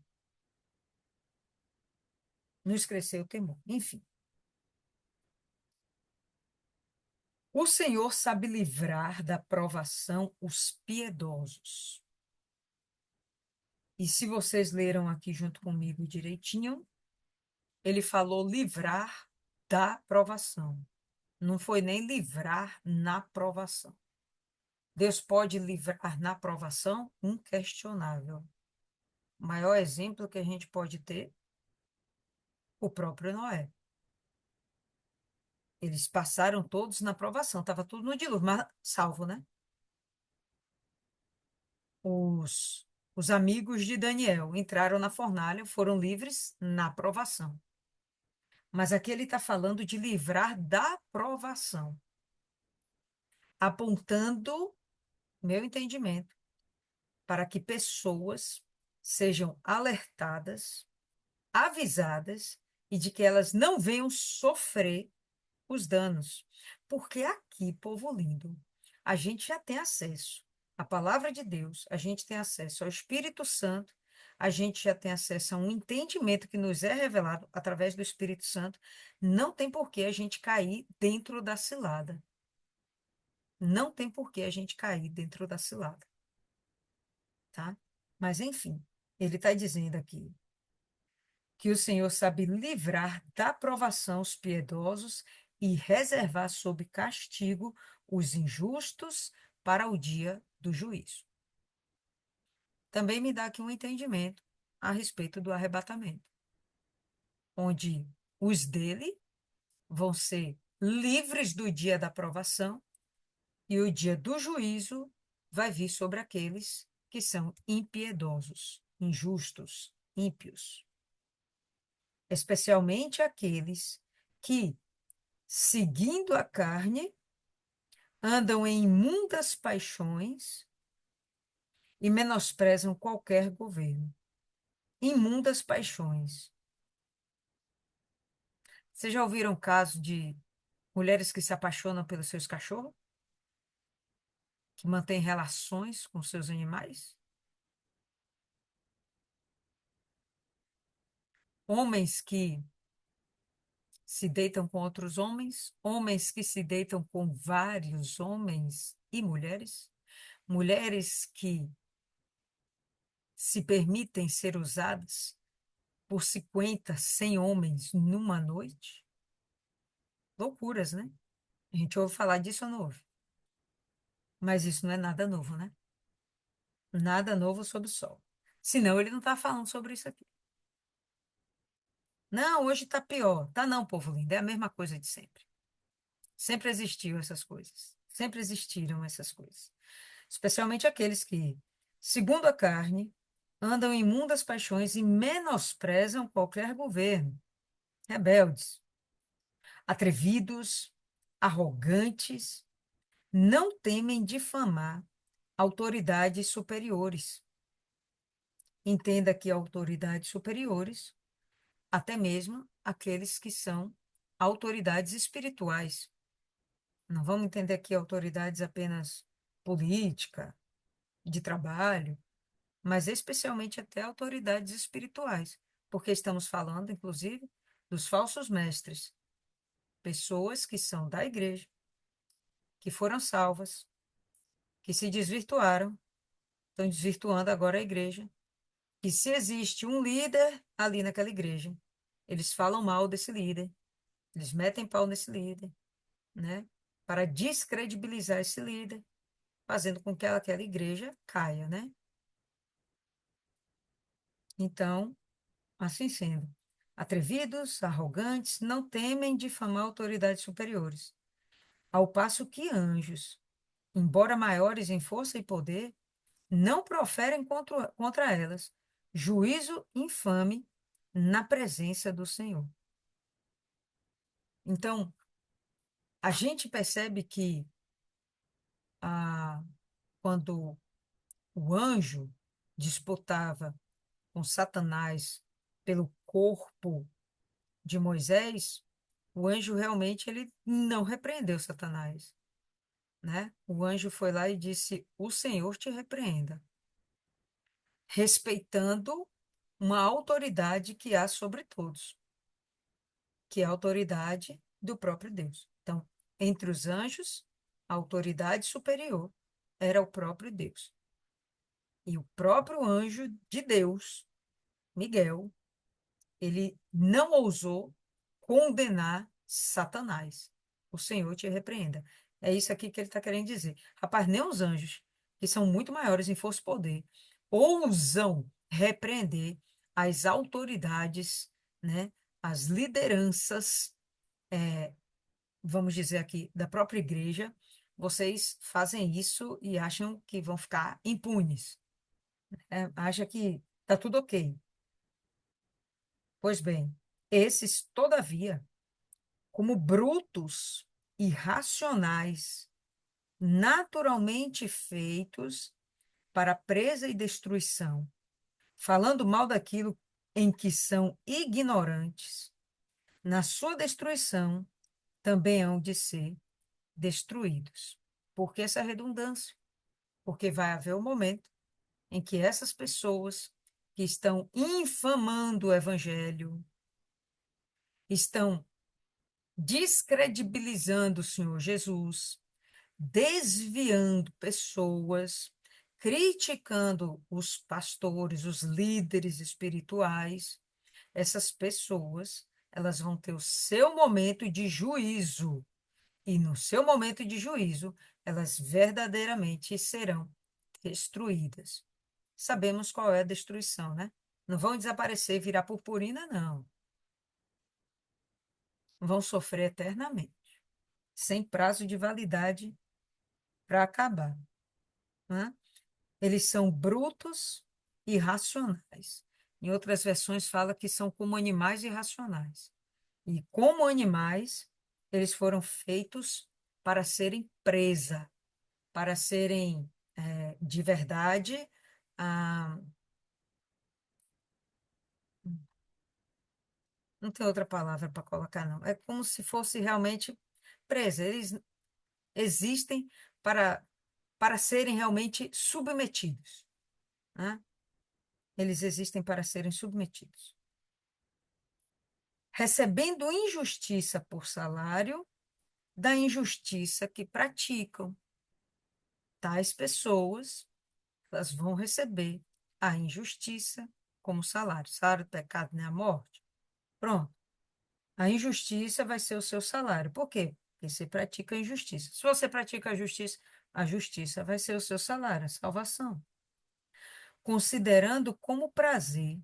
Nos crescer o temor. Enfim. O Senhor sabe livrar da provação os piedosos. E se vocês leram aqui junto comigo direitinho, ele falou livrar da provação. Não foi nem livrar na provação. Deus pode livrar na provação? Inquestionável. O maior exemplo que a gente pode ter, o próprio Noé. Eles passaram todos na provação, estava tudo no dilúvio, mas salvo, né? Os amigos de Daniel entraram na fornalha, foram livres na provação. Mas aqui ele está falando de livrar da provação. apontando meu entendimento para que pessoas sejam alertadas, avisadas e de que elas não venham sofrer os danos. Porque aqui, povo lindo, a gente já tem acesso à palavra de Deus, a gente tem acesso ao Espírito Santo, a gente já tem acesso a um entendimento que nos é revelado através do Espírito Santo. Não tem por que a gente cair dentro da cilada. Não tem por que a gente cair dentro da cilada, tá? Mas, enfim, ele está dizendo aqui que o Senhor sabe livrar da provação os piedosos e reservar sob castigo os injustos para o dia do juízo. Também me dá aqui um entendimento a respeito do arrebatamento, onde os dele vão ser livres do dia da provação e o dia do juízo vai vir sobre aqueles que são impiedosos, injustos, ímpios, especialmente aqueles que, seguindo a carne, andam em imundas paixões e menosprezam qualquer governo. Imundas paixões. Vocês já ouviram caso de mulheres que se apaixonam pelos seus cachorros? Que mantêm relações com seus animais? Homens que se deitam com outros homens? Homens que se deitam com vários homens e mulheres? Mulheres que se permitem ser usadas por 50, 100 homens numa noite? Loucuras, né? A gente ouve falar disso ou não ouve? Mas isso não é nada novo, né? Nada novo sob o sol. Senão ele não está falando sobre isso aqui. Não, hoje está pior. Tá não, povo lindo. É a mesma coisa de sempre. Sempre existiu essas coisas. Sempre existiram essas coisas. Especialmente aqueles que, segundo a carne, andam em imundas paixões e menosprezam qualquer governo. Rebeldes, atrevidos, arrogantes, não temem difamar autoridades superiores. Entenda que autoridades superiores, até mesmo aqueles que são autoridades espirituais. Não vamos entender aqui autoridades apenas política, de trabalho, mas especialmente até autoridades espirituais, porque estamos falando, inclusive, dos falsos mestres, pessoas que são da igreja, que foram salvas, que se desvirtuaram, estão desvirtuando agora a igreja. E se existe um líder ali naquela igreja, eles falam mal desse líder, eles metem pau nesse líder, né? Para descredibilizar esse líder, fazendo com que aquela igreja caia, né? Então, assim sendo, atrevidos, arrogantes, não temem difamar autoridades superiores, ao passo que anjos, embora maiores em força e poder, não proferem contra elas juízo infame na presença do Senhor. Então, a gente percebe que quando o anjo disputava com Satanás pelo corpo de Moisés, o anjo realmente ele não repreendeu Satanás, né? O anjo foi lá e disse: "O Senhor te repreenda", respeitando uma autoridade que há sobre todos, que é a autoridade do próprio Deus. Então, entre os anjos, a autoridade superior era o próprio Deus. E o próprio anjo de Deus, Miguel, ele não ousou condenar Satanás. O Senhor te repreenda. É isso aqui que ele está querendo dizer. Rapaz, nem os anjos, que são muito maiores em força e poder, ousam repreender as autoridades, né, as lideranças, vamos dizer aqui, da própria igreja. Vocês fazem isso e acham que vão ficar impunes. Acha que está tudo ok. Pois bem, esses, todavia, como brutos, irracionais, naturalmente feitos para presa e destruição, falando mal daquilo em que são ignorantes, na sua destruição também hão de ser destruídos. Por que essa redundância? Porque vai haver um momento em que essas pessoas que estão infamando o evangelho, estão descredibilizando o Senhor Jesus, desviando pessoas, criticando os pastores, os líderes espirituais, essas pessoas, elas vão ter o seu momento de juízo. E no seu momento de juízo, elas verdadeiramente serão destruídas. Sabemos qual é a destruição, né? Não vão desaparecer e virar purpurina, não. Vão sofrer eternamente, sem prazo de validade para acabar, né? Eles são brutos e irracionais. Em outras versões fala que são como animais irracionais. E como animais, eles foram feitos para serem presa, para serem de verdade. ah, não tem outra palavra para colocar, não. É como se fosse realmente presa. Eles existem para, para serem realmente submetidos, né? Eles existem para serem submetidos. Recebendo injustiça por salário da injustiça que praticam. Tais pessoas, elas vão receber a injustiça como salário. Salário do pecado, né? A morte. Pronto. A injustiça vai ser o seu salário. Por quê? Porque você pratica a injustiça. Se você pratica a justiça vai ser o seu salário, a salvação. Considerando como prazer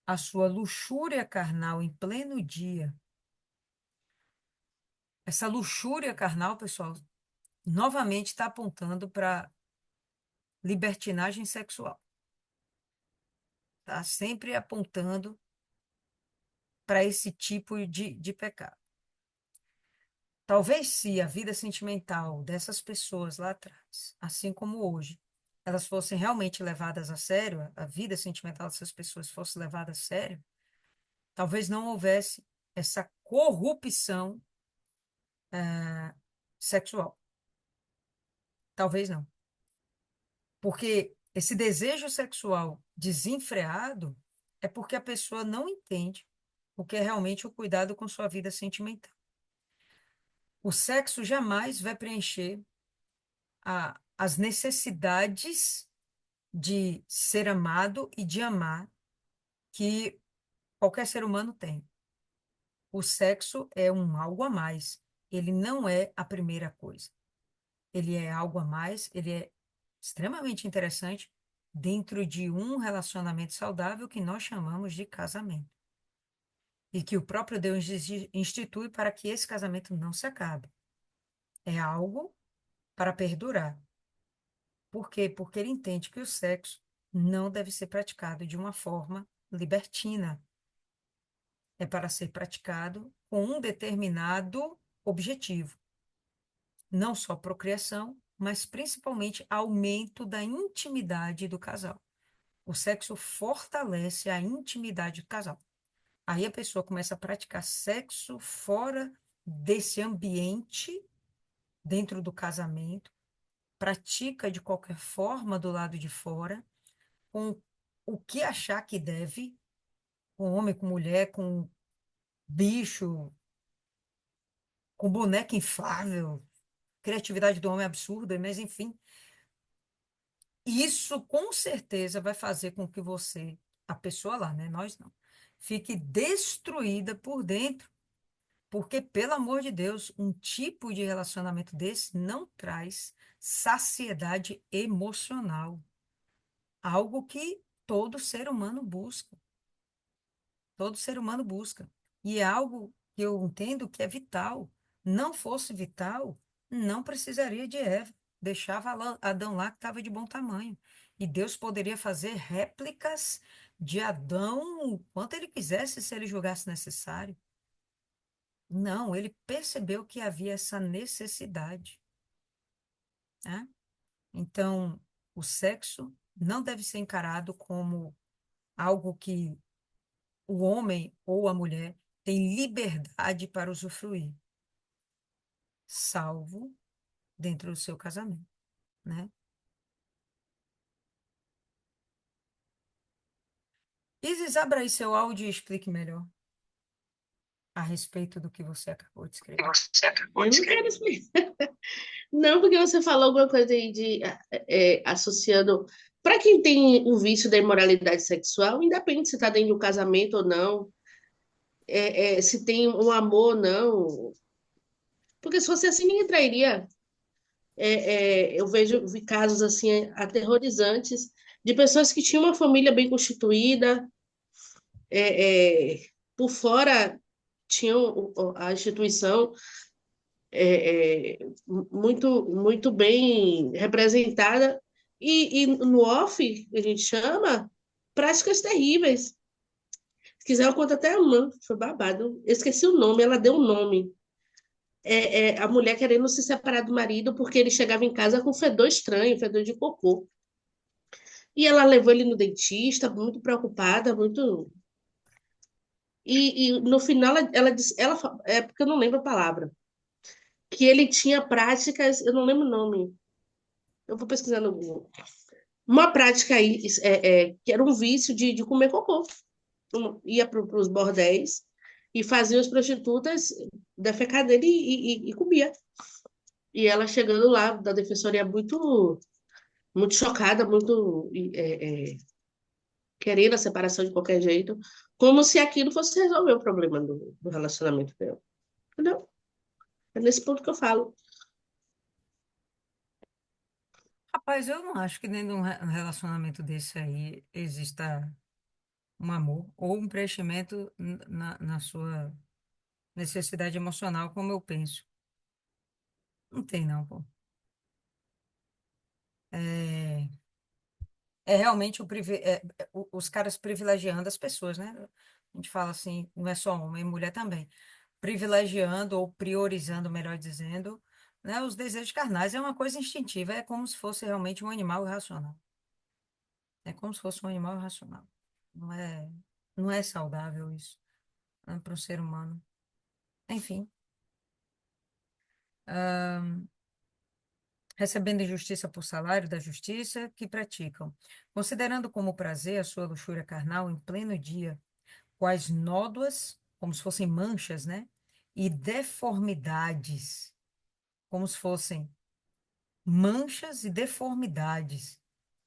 a sua luxúria carnal em pleno dia. Essa luxúria carnal, pessoal, novamente está apontando para libertinagem sexual. Está sempre apontando para esse tipo de pecado. Talvez se a vida sentimental dessas pessoas lá atrás, assim como hoje, elas fossem realmente levadas a sério, a vida sentimental dessas pessoas fosse levada a sério, talvez não houvesse essa corrupção sexual. Talvez não. Porque esse desejo sexual desenfreado é porque a pessoa não entende o que é realmente o cuidado com sua vida sentimental. O sexo jamais vai preencher as necessidades de ser amado e de amar que qualquer ser humano tem. O sexo é um algo a mais. Ele não é a primeira coisa. Ele é algo a mais, ele é extremamente interessante dentro de um relacionamento saudável que nós chamamos de casamento. E que o próprio Deus institui para que esse casamento não se acabe. É algo para perdurar. Por quê? Porque ele entende que o sexo não deve ser praticado de uma forma libertina. É para ser praticado com um determinado objetivo. Não só procriação, mas principalmente aumento da intimidade do casal. O sexo fortalece a intimidade do casal. Aí a pessoa começa a praticar sexo fora desse ambiente, dentro do casamento, pratica de qualquer forma do lado de fora, com o que achar que deve, com homem, com mulher, com bicho, com boneca inflável, criatividade do homem é absurda, mas enfim, isso com certeza vai fazer com que você, a pessoa lá, né, nós não, fique destruída por dentro, porque, pelo amor de Deus, um tipo de relacionamento desse não traz saciedade emocional, algo que todo ser humano busca. Todo ser humano busca. E é algo que eu entendo que é vital. Não fosse vital, não precisaria de Eva. Deixava Adão lá que estava de bom tamanho. E Deus poderia fazer réplicas de Adão o quanto ele quisesse, se ele julgasse necessário. Não, ele percebeu que havia essa necessidade. né? Então, o sexo não deve ser encarado como algo que o homem ou a mulher tem liberdade para usufruir, salvo dentro do seu casamento, né? Isis, abra aí seu áudio e explique melhor a respeito do que você acabou de escrever. Eu não quero explicar. Não, porque você falou alguma coisa aí de associando. Para quem tem o vício da imoralidade sexual, independente se está dentro do casamento ou não, se tem um amor ou não. Porque se fosse assim, ninguém trairia. Eu vi casos assim aterrorizantes de pessoas que tinham uma família bem constituída, por fora tinham a instituição muito bem representada, e no off, a gente chama, práticas terríveis. Se quiser, eu conto até uma, foi babado. Eu esqueci o nome, ela deu um nome. A mulher querendo se separar do marido porque ele chegava em casa com fedor estranho, fedor de cocô. E ela levou ele no dentista, muito preocupada, muito. E no final ela disse, é porque eu não lembro a palavra, que ele tinha práticas, eu não lembro o nome, eu vou pesquisar no Google. Uma prática aí, que era um vício de comer cocô. Ia para os bordéis e fazia as prostitutas defecar dele e comia. E ela chegando lá da defensoria muito chocada, muito querendo a separação de qualquer jeito, como se aquilo fosse resolver o problema do relacionamento dela. Entendeu? É nesse ponto que eu falo. Rapaz, eu não acho que dentro de um relacionamento desse aí exista um amor ou um preenchimento na sua necessidade emocional, como eu penso. Não tem, não, pô. É, é realmente os caras privilegiando as pessoas, né? A gente fala assim, não é só homem, mulher também. Privilegiando ou priorizando, melhor dizendo, né? Os desejos carnais é uma coisa instintiva, é como se fosse realmente um animal irracional. É como se fosse um animal irracional. Não é, não é saudável isso, né, para o ser humano. Enfim, recebendo injustiça por salário da justiça que praticam, considerando como prazer a sua luxúria carnal em pleno dia, quais nódoas, como se fossem manchas, né? E deformidades, como se fossem manchas e deformidades.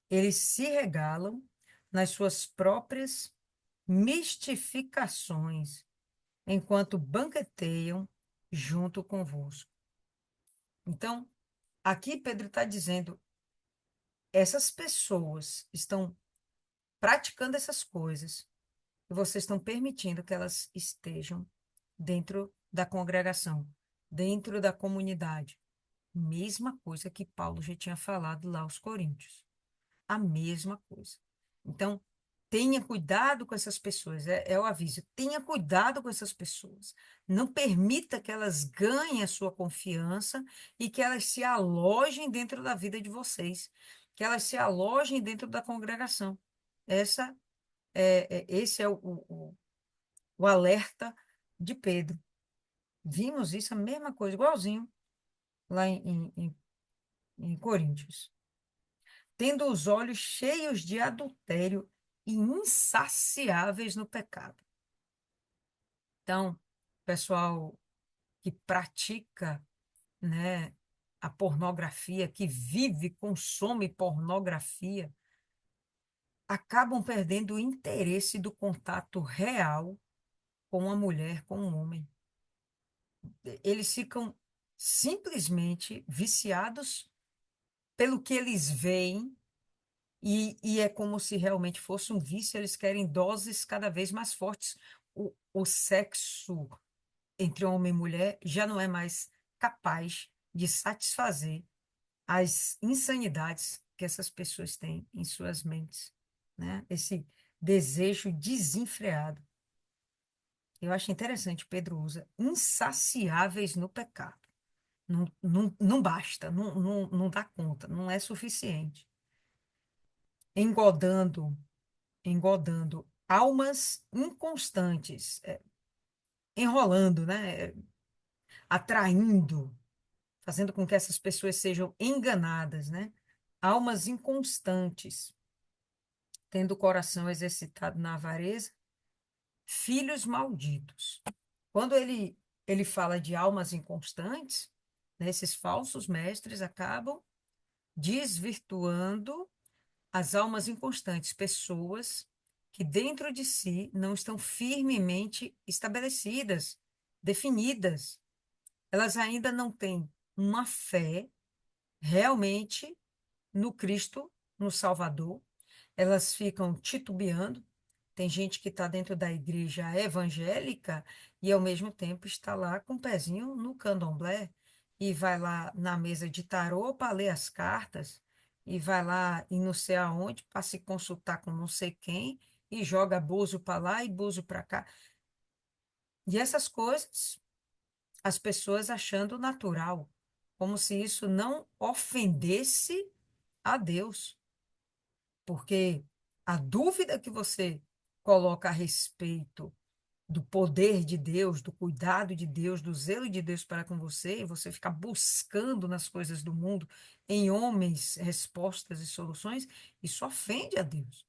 Eles se regalam nas suas próprias mistificações, enquanto banqueteiam junto convosco. Então, aqui Pedro está dizendo, essas pessoas estão praticando essas coisas e vocês estão permitindo que elas estejam dentro da congregação, dentro da comunidade. Mesma coisa que Paulo já tinha falado lá aos Coríntios. A mesma coisa. Então, tenha cuidado com essas pessoas, é o aviso. Tenha cuidado com essas pessoas. Não permita que elas ganhem a sua confiança e que elas se alojem dentro da vida de vocês, que elas se alojem dentro da congregação. Essa esse é o alerta de Pedro. Vimos isso, a mesma coisa, igualzinho lá em Coríntios. Tendo os olhos cheios de adultério e insaciáveis no pecado. Então, pessoal que pratica, né, a pornografia, que vive, consome pornografia, acabam perdendo o interesse do contato real com a mulher, com o homem. Eles ficam simplesmente viciados pelo que eles veem e é como se realmente fosse um vício, eles querem doses cada vez mais fortes. O sexo entre homem e mulher já não é mais capaz de satisfazer as insanidades que essas pessoas têm em suas mentes, né? Esse desejo desenfreado. Eu acho interessante, Pedro usa insaciáveis no pecado. Não basta, não dá conta, não é suficiente. Engodando, engodando almas inconstantes, enrolando, né? Atraindo, fazendo com que essas pessoas sejam enganadas, né? Almas inconstantes, tendo o coração exercitado na avareza, filhos malditos. Quando ele fala de almas inconstantes, né, esses falsos mestres acabam desvirtuando as almas inconstantes, pessoas que dentro de si não estão firmemente estabelecidas, definidas. Elas ainda não têm uma fé realmente no Cristo, no Salvador. Elas ficam titubeando. Tem gente que está dentro da igreja evangélica e, ao mesmo tempo, está lá com o pezinho no candomblé e vai lá na mesa de tarô para ler as cartas e vai lá e não sei aonde para se consultar com não sei quem e joga buzo para lá e buzo para cá. E essas coisas, as pessoas achando natural, como se isso não ofendesse a Deus. Porque a dúvida que você coloca a respeito do poder de Deus, do cuidado de Deus, do zelo de Deus para com você, e você ficar buscando nas coisas do mundo, em homens, respostas e soluções, isso ofende a Deus.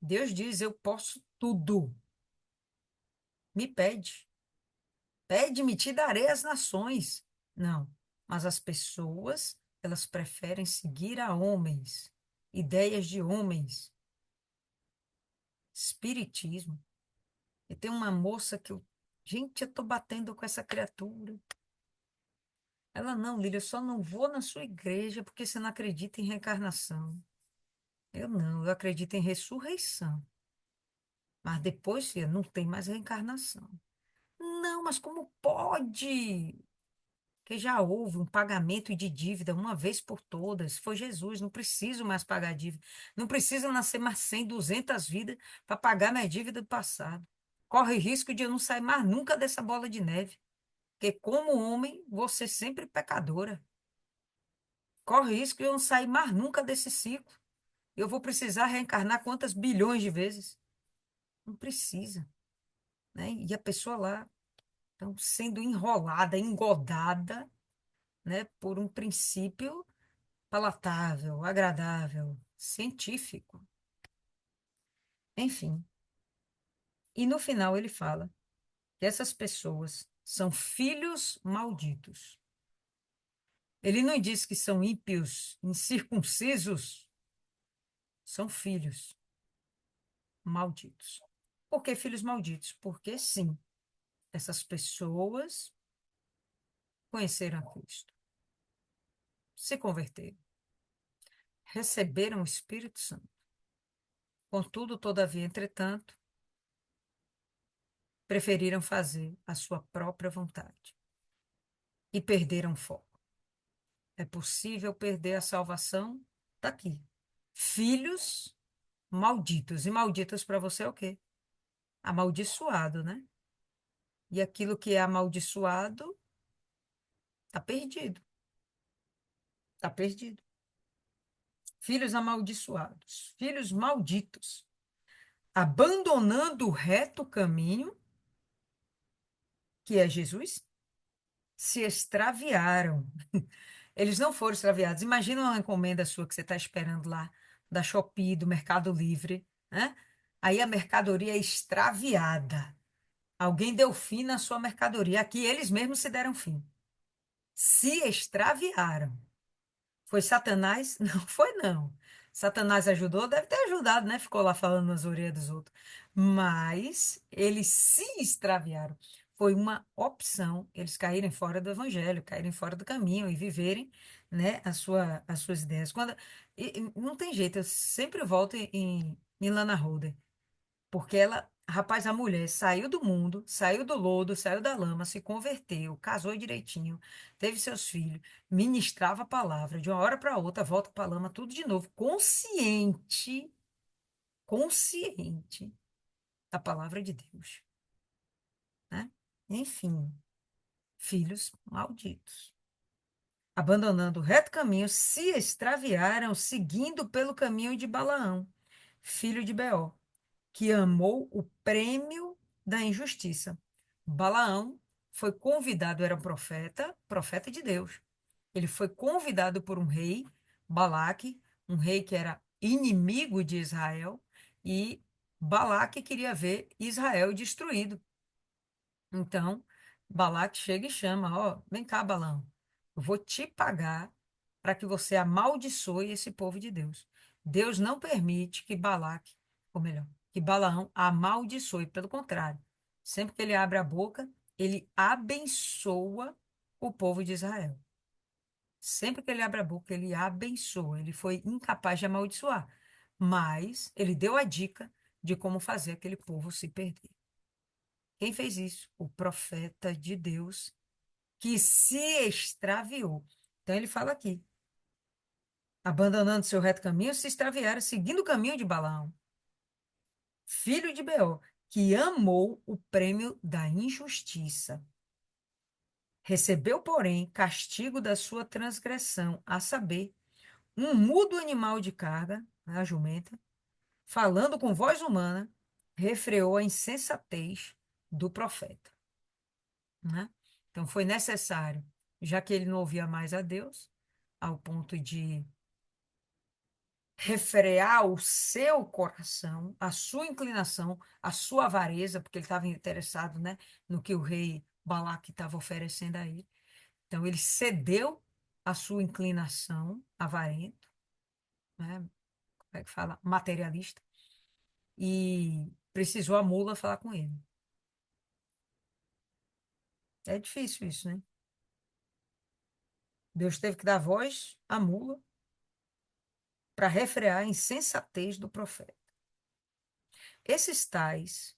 Deus diz: Eu posso tudo. Me pede. Pede-me, te darei as nações. Não, mas as pessoas, elas preferem seguir a homens, ideias de homens, espiritismo. E tem uma moça que eu, gente, eu tô batendo com essa criatura. Ela, não, Lília, eu só não vou na sua igreja porque você não acredita em reencarnação. Eu não, eu acredito em ressurreição. Mas depois, filha, não tem mais reencarnação. Não, mas como pode? Que já houve um pagamento de dívida uma vez por todas. Foi Jesus, não preciso mais pagar dívida. Não preciso nascer mais 100, 200 vidas para pagar minha dívida do passado. Corre risco de eu não sair mais nunca dessa bola de neve. Porque como homem, você sempre pecadora. Corre risco de eu não sair mais nunca desse ciclo. Eu vou precisar reencarnar quantas bilhões de vezes? Não precisa, né? E a pessoa lá, então, sendo enrolada, engodada, né, por um princípio palatável, agradável, científico, enfim. E no final ele fala que essas pessoas são filhos malditos. Ele não diz que são ímpios, incircuncisos, são filhos malditos. Por que filhos malditos? Porque sim, essas pessoas conheceram a Cristo, se converteram, receberam o Espírito Santo. Contudo, todavia, entretanto, preferiram fazer a sua própria vontade e perderam o foco. É possível perder a salvação daqui. Filhos malditos. E malditos para você é o quê? Amaldiçoado, né? E aquilo que é amaldiçoado está perdido. Está perdido. Filhos amaldiçoados. Filhos malditos. Abandonando o reto caminho, que é Jesus, se extraviaram. Eles não foram extraviados. Imagina uma encomenda sua que você está esperando lá, da Shopee, do Mercado Livre, né? Aí a mercadoria é extraviada. Alguém deu fim na sua mercadoria. Aqui eles mesmos se deram fim. Se extraviaram. Foi Satanás? Não foi, não. Satanás ajudou? Deve ter ajudado, né? Ficou lá falando nas orelhas dos outros. Mas eles se extraviaram. Foi uma opção eles caírem fora do evangelho, caírem fora do caminho e viverem, né, as suas ideias. Não tem jeito, eu sempre volto em Lana Holder. Porque ela, rapaz, a mulher saiu do mundo, saiu do lodo, saiu da lama, se converteu, casou direitinho, teve seus filhos, ministrava a palavra, de uma hora para outra, volta para a lama, tudo de novo, consciente, consciente da palavra de Deus, né? Enfim, filhos malditos. abandonando o reto caminho, se extraviaram seguindo pelo caminho de Balaão, filho de Beor, que amou o prêmio da injustiça. Balaão foi convidado, era um profeta, profeta de Deus. Ele foi convidado por um rei, Balaque, um rei que era inimigo de Israel, e Balaque queria ver Israel destruído. Então, Balaque chega e chama, ó, vem cá, Balaão, eu vou te pagar para que você amaldiçoe esse povo de Deus. Deus não permite que Balaque, ou melhor, que Balaão amaldiçoe, pelo contrário, sempre que ele abre a boca, ele abençoa o povo de Israel. Sempre que ele abre a boca, ele abençoa. Ele foi incapaz de amaldiçoar, mas ele deu a dica de como fazer aquele povo se perder. Quem fez isso? O profeta de Deus que se extraviou. Então ele fala aqui, abandonando seu reto caminho, se extraviaram, seguindo o caminho de Balaão, filho de Beor, que amou o prêmio da injustiça. Recebeu, porém, castigo da sua transgressão, a saber, um mudo animal de carga, a jumenta, falando com voz humana, refreou a insensatez do profeta. Né? Então foi necessário, já que ele não ouvia mais a Deus, ao ponto de refrear o seu coração, a sua inclinação, a sua avareza, porque ele estava interessado, né, no que o rei Balaque estava oferecendo a ele. Então ele cedeu a sua inclinação avarento, né, como é que fala? Materialista, e precisou a mula falar com ele. É difícil isso, né? Deus teve que dar voz à mula para refrear a insensatez do profeta. Esses tais,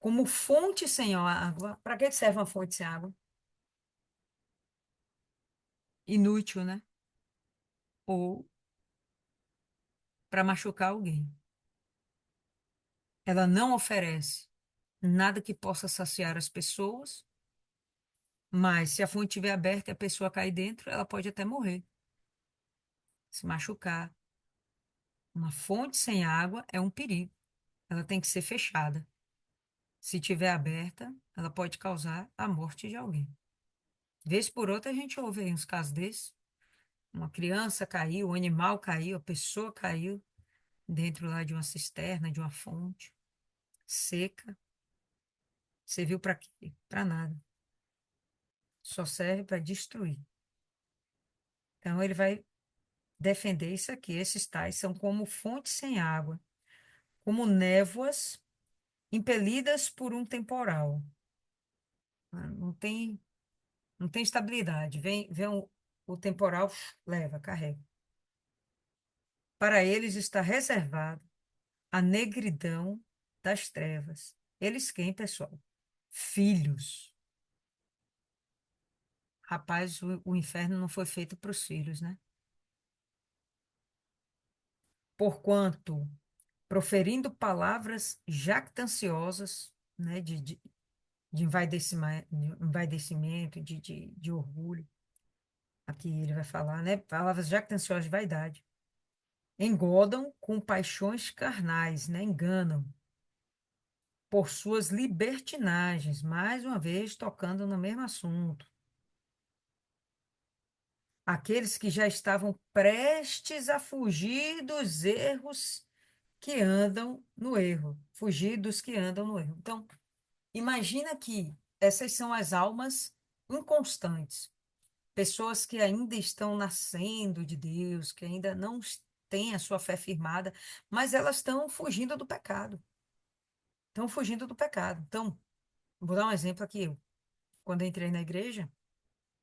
como fonte sem água, para que serve uma fonte sem água? Inútil, né? Ou para machucar alguém. Ela não oferece nada que possa saciar as pessoas, mas se a fonte estiver aberta e a pessoa cair dentro, ela pode até morrer, se machucar. Uma fonte sem água é um perigo. Ela tem que ser fechada. Se estiver aberta, ela pode causar a morte de alguém. Vez por outra, a gente ouve aí uns casos desses. Uma criança caiu, um animal caiu, a pessoa caiu dentro lá de uma cisterna, de uma fonte seca. Serviu para quê? Para nada. Só serve para destruir. Então, ele vai defender isso aqui. Esses tais são como fontes sem água, como névoas impelidas por um temporal. Não tem estabilidade. Vem o temporal, leva, carrega. Para eles está reservado a negridão das trevas. Eles quem, pessoal? Filhos. Rapaz, o inferno não foi feito para os filhos, né? Porquanto, proferindo palavras jactanciosas, né, de envaidecimento, de orgulho, aqui ele vai falar, né, palavras jactanciosas de vaidade, engodam com paixões carnais, né, enganam por suas libertinagens, mais uma vez tocando no mesmo assunto. Aqueles que já estavam prestes a fugir dos erros que andam no erro, fugir dos que andam no erro. Então, imagina que essas são as almas inconstantes, pessoas que ainda estão nascendo de Deus, que ainda não têm a sua fé firmada, mas elas estão fugindo do pecado. Estão fugindo do pecado. Então, vou dar um exemplo aqui. Quando eu entrei na igreja,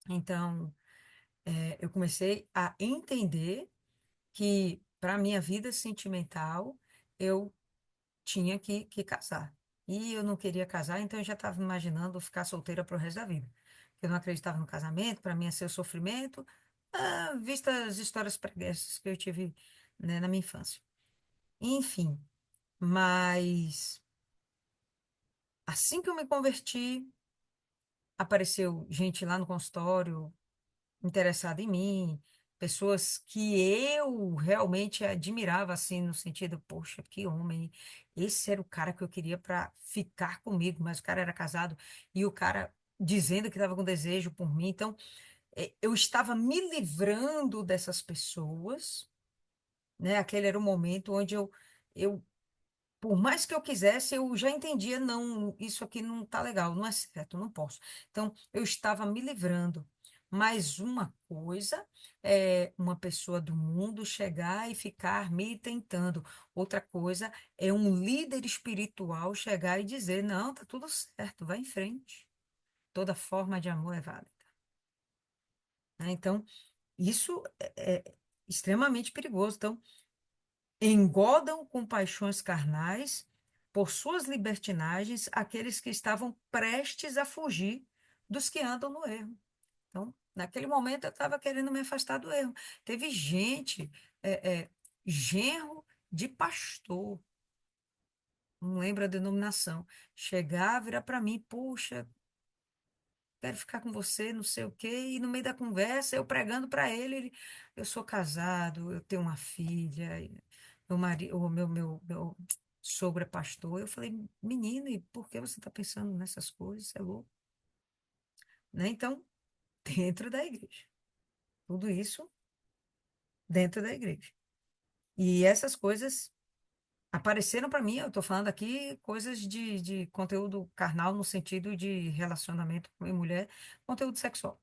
então, eu comecei a entender que, para a minha vida sentimental, eu tinha que casar. E eu não queria casar, então eu já estava imaginando ficar solteira para o resto da vida. Eu não acreditava no casamento, para mim ia ser o sofrimento, vista as histórias preguiçosas que eu tive, né, na minha infância. Enfim, mas assim que eu me converti, apareceu gente lá no consultório, interessada em mim, pessoas que eu realmente admirava, assim, no sentido, poxa, que homem, esse era o cara que eu queria para ficar comigo, mas o cara era casado e o cara dizendo que estava com desejo por mim. Então, eu estava me livrando dessas pessoas, né? Aquele era o momento onde eu por mais que eu quisesse, eu já entendia, não, isso aqui não tá legal, não é certo, não posso. Então, eu estava me livrando. Mas uma coisa é uma pessoa do mundo chegar e ficar me tentando. Outra coisa é um líder espiritual chegar e dizer: não, tá tudo certo, vai em frente. Toda forma de amor é válida, né? Então, isso é extremamente perigoso. Então, engodam com paixões carnais por suas libertinagens aqueles que estavam prestes a fugir dos que andam no erro. Então, naquele momento eu estava querendo me afastar do erro. Teve gente, genro de pastor, não lembro a denominação, chegar, virar para mim, puxa, quero ficar com você, não sei o quê, e no meio da conversa, eu pregando para ele, eu sou casado, eu tenho uma filha, e meu marido, meu sogro é pastor. Eu falei, menino, e por que você está pensando nessas coisas? Você é louco, né? Então, dentro da igreja, tudo isso dentro da igreja. E essas coisas apareceram para mim, eu estou falando aqui coisas de conteúdo carnal no sentido de relacionamento com mulher, conteúdo sexual.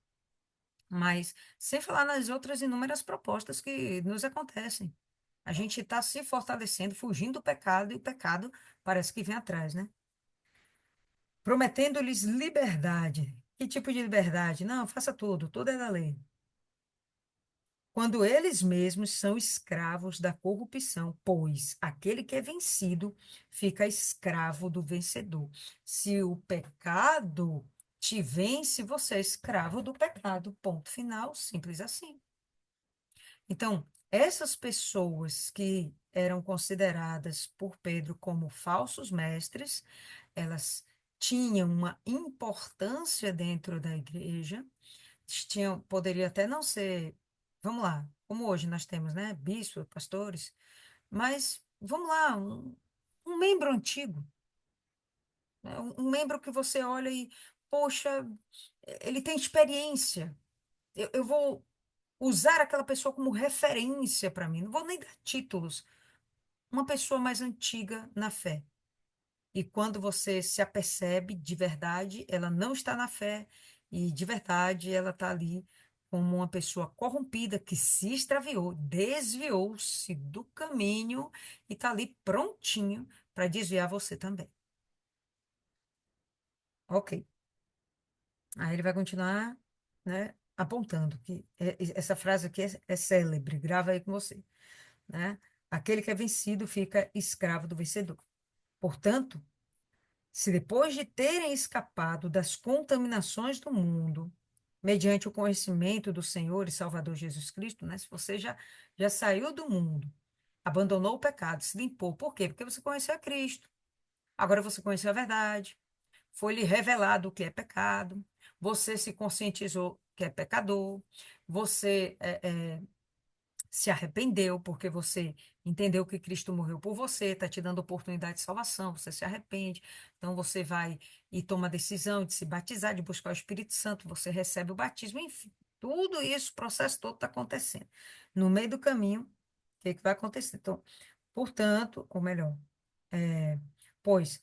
Mas sem falar nas outras inúmeras propostas que nos acontecem. A gente está se fortalecendo, fugindo do pecado, e o pecado parece que vem atrás, né? Prometendo-lhes liberdade. Que tipo de liberdade? Não, faça tudo, tudo é da lei. Quando eles mesmos são escravos da corrupção, pois aquele que é vencido fica escravo do vencedor. Se o pecado te vence, você é escravo do pecado. Ponto final, simples assim. Então, essas pessoas que eram consideradas por Pedro como falsos mestres, elas tinham uma importância dentro da igreja, poderia até não ser, vamos lá, como hoje nós temos, né, bispos, pastores, mas vamos lá, um membro antigo, né, um membro que você olha e, poxa, ele tem experiência. Eu vou usar aquela pessoa como referência para mim. Não vou nem dar títulos. Uma pessoa mais antiga na fé. E quando você se apercebe de verdade, ela não está na fé, e de verdade ela está ali como uma pessoa corrompida que se extraviou, desviou-se do caminho e está ali prontinho para desviar você também. Ok. Aí ele vai continuar, né, apontando que essa frase aqui é célebre, grava aí com você, né? Aquele que é vencido fica escravo do vencedor. Portanto, se depois de terem escapado das contaminações do mundo, mediante o conhecimento do Senhor e Salvador Jesus Cristo, né? Se você já saiu do mundo, abandonou o pecado, se limpou. Por quê? Porque você conheceu a Cristo. Agora você conheceu a verdade. Foi-lhe revelado o que é pecado. Você se conscientizou que é pecador. Você se arrependeu porque você entendeu que Cristo morreu por você, está te dando oportunidade de salvação, você se arrepende, então você vai e toma a decisão de se batizar, de buscar o Espírito Santo, você recebe o batismo, enfim, tudo isso, o processo todo está acontecendo. No meio do caminho, o que que vai acontecer? Então, portanto, ou melhor, é, pois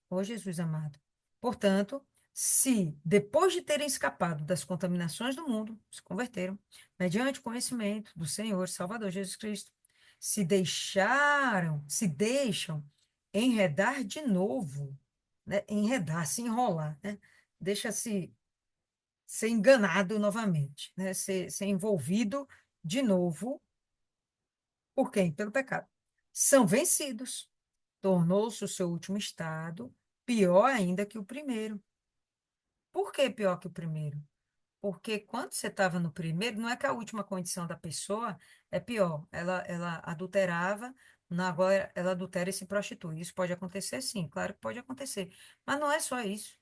Ó Jesus amado. Portanto, se, depois de terem escapado das contaminações do mundo, se converteram, mediante o conhecimento do Senhor e Salvador Jesus Cristo, se deixam enredar de novo, né? Enredar, se enrolar, né? Deixa-se ser enganado novamente, né? Ser envolvido de novo, por quem? Pelo pecado. São vencidos. Tornou-se o seu último estado pior ainda que o primeiro. Por que pior que o primeiro? Porque quando você estava no primeiro, não é que a última condição da pessoa é pior. Ela adulterava, agora ela adultera e se prostitui. Isso pode acontecer, sim, claro que pode acontecer. Mas não é só isso.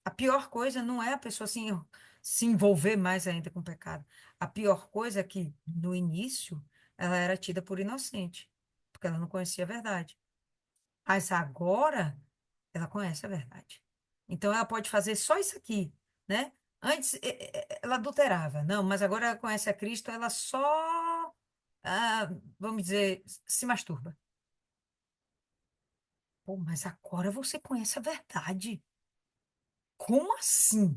A pior coisa não é a pessoa se envolver mais ainda com o pecado. A pior coisa é que, no início, ela era tida por inocente, porque ela não conhecia a verdade. Mas agora, ela conhece a verdade. Então, ela pode fazer só isso aqui, né? Antes, ela adulterava. Não, mas agora ela conhece a Cristo, ela só, ah, vamos dizer, se masturba. Pô, mas agora você conhece a verdade. Como assim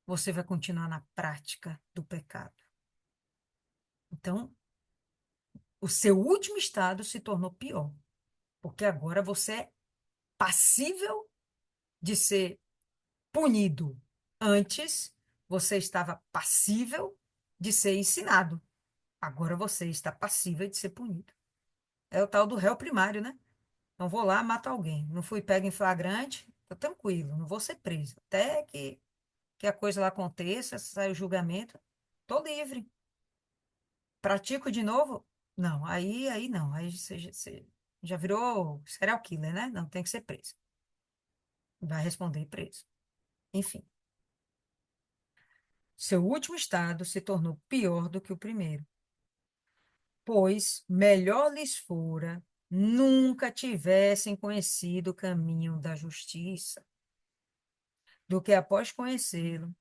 você vai continuar na prática do pecado? Então, o seu último estado se tornou pior, porque agora você é passível de ser punido. Antes, você estava passível de ser ensinado. Agora você está passível de ser punido. É o tal do réu primário, né? Então, vou lá, mato alguém. Não fui pego em flagrante, tô tranquilo, não vou ser preso. Até que a coisa lá aconteça, saia o julgamento, tô livre. Pratico de novo? Não, aí não. Aí você já virou serial killer, né? Não, tem que ser preso. Vai responder preso. Enfim, seu último estado se tornou pior do que o primeiro, pois melhor lhes fora nunca tivessem conhecido o caminho da justiça, do que após conhecê-lo,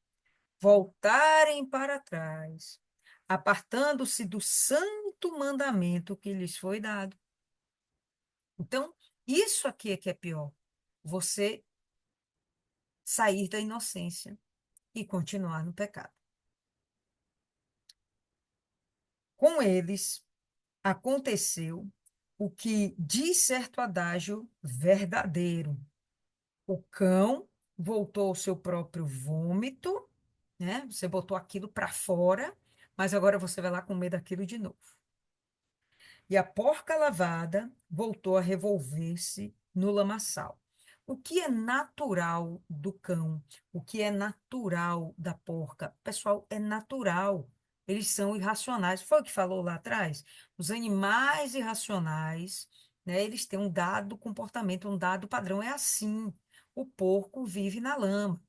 voltarem para trás, apartando-se do santo mandamento que lhes foi dado. Então, isso aqui é que é pior. Você sair da inocência e continuar no pecado. Com eles aconteceu o que diz certo adágio verdadeiro. O cão voltou ao seu próprio vômito, né? Você botou aquilo para fora, mas agora você vai lá comer daquilo de novo. E a porca lavada voltou a revolver-se no lamaçal. O que é natural do cão? O que é natural da porca? Pessoal, é natural. Eles são irracionais. Foi o que falou lá atrás? Os animais irracionais, né, eles têm um dado comportamento, um dado padrão. É assim. O porco vive na lama.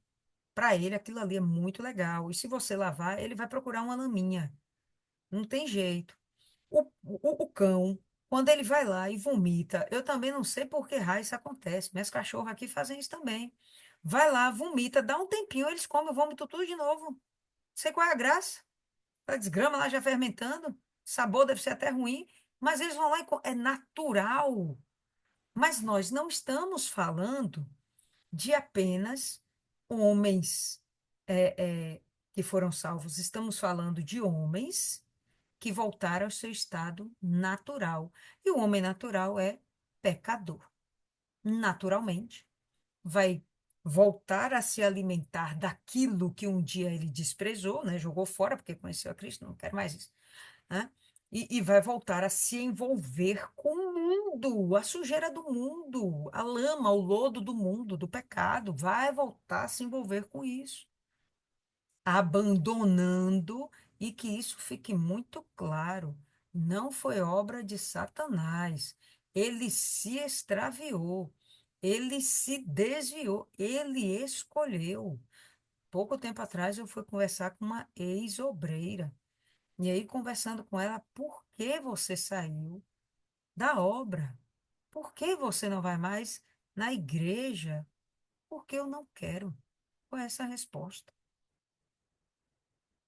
Para ele, aquilo ali é muito legal. E se você lavar, ele vai procurar uma laminha. Não tem jeito. O cão, quando ele vai lá e vomita, eu também não sei por que raio isso acontece. Minhas cachorras aqui fazem isso também. Vai lá, vomita, dá um tempinho, eles comem o vômito tudo de novo. Sei qual é a graça. A desgrama lá já fermentando, sabor deve ser até ruim, mas eles vão lá é natural. Mas nós não estamos falando de apenas homens que foram salvos. Estamos falando de homens que voltaram ao seu estado natural. E o homem natural é pecador. Naturalmente, vai voltar a se alimentar daquilo que um dia ele desprezou, né? Jogou fora porque conheceu a Cristo, não quer mais isso, né? E vai voltar a se envolver com o mundo, a sujeira do mundo, a lama, o lodo do mundo, do pecado, vai voltar a se envolver com isso, abandonando, e que isso fique muito claro, não foi obra de Satanás. Ele se extraviou, ele se desviou, ele escolheu. Pouco tempo atrás eu fui conversar com uma ex-obreira, e aí conversando com ela, por que você saiu da obra? Por que você não vai mais na igreja? Porque eu não quero. Foi essa a resposta.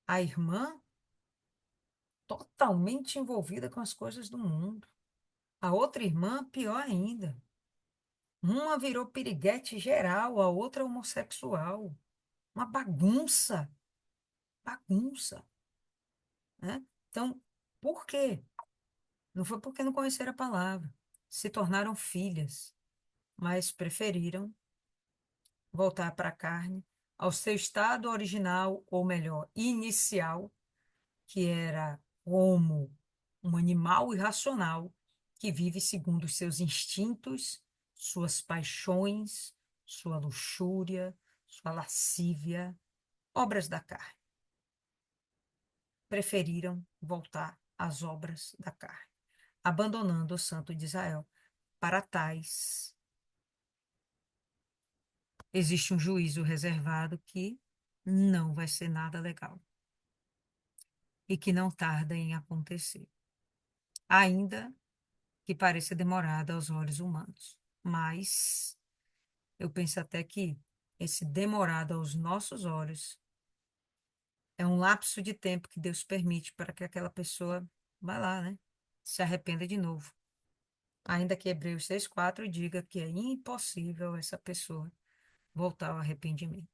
A irmã totalmente envolvida com as coisas do mundo. A outra irmã, pior ainda. Uma virou piriguete geral, a outra homossexual. Uma bagunça, bagunça, né? Então, por quê? Não foi porque não conheceram a palavra. Se tornaram filhas, mas preferiram voltar para a carne, ao seu estado original, ou melhor, inicial, que era como um animal irracional que vive segundo os seus instintos, suas paixões, sua luxúria, sua lascívia, obras da carne. Preferiram voltar às obras da carne, abandonando o Santo de Israel. Para tais, existe um juízo reservado que não vai ser nada legal e que não tarda em acontecer, ainda que pareça demorado aos olhos humanos. Mas eu penso até que esse demorado aos nossos olhos é um lapso de tempo que Deus permite para que aquela pessoa vá lá, né? Se arrependa de novo. Ainda que Hebreus 6,4 diga que é impossível essa pessoa voltar ao arrependimento.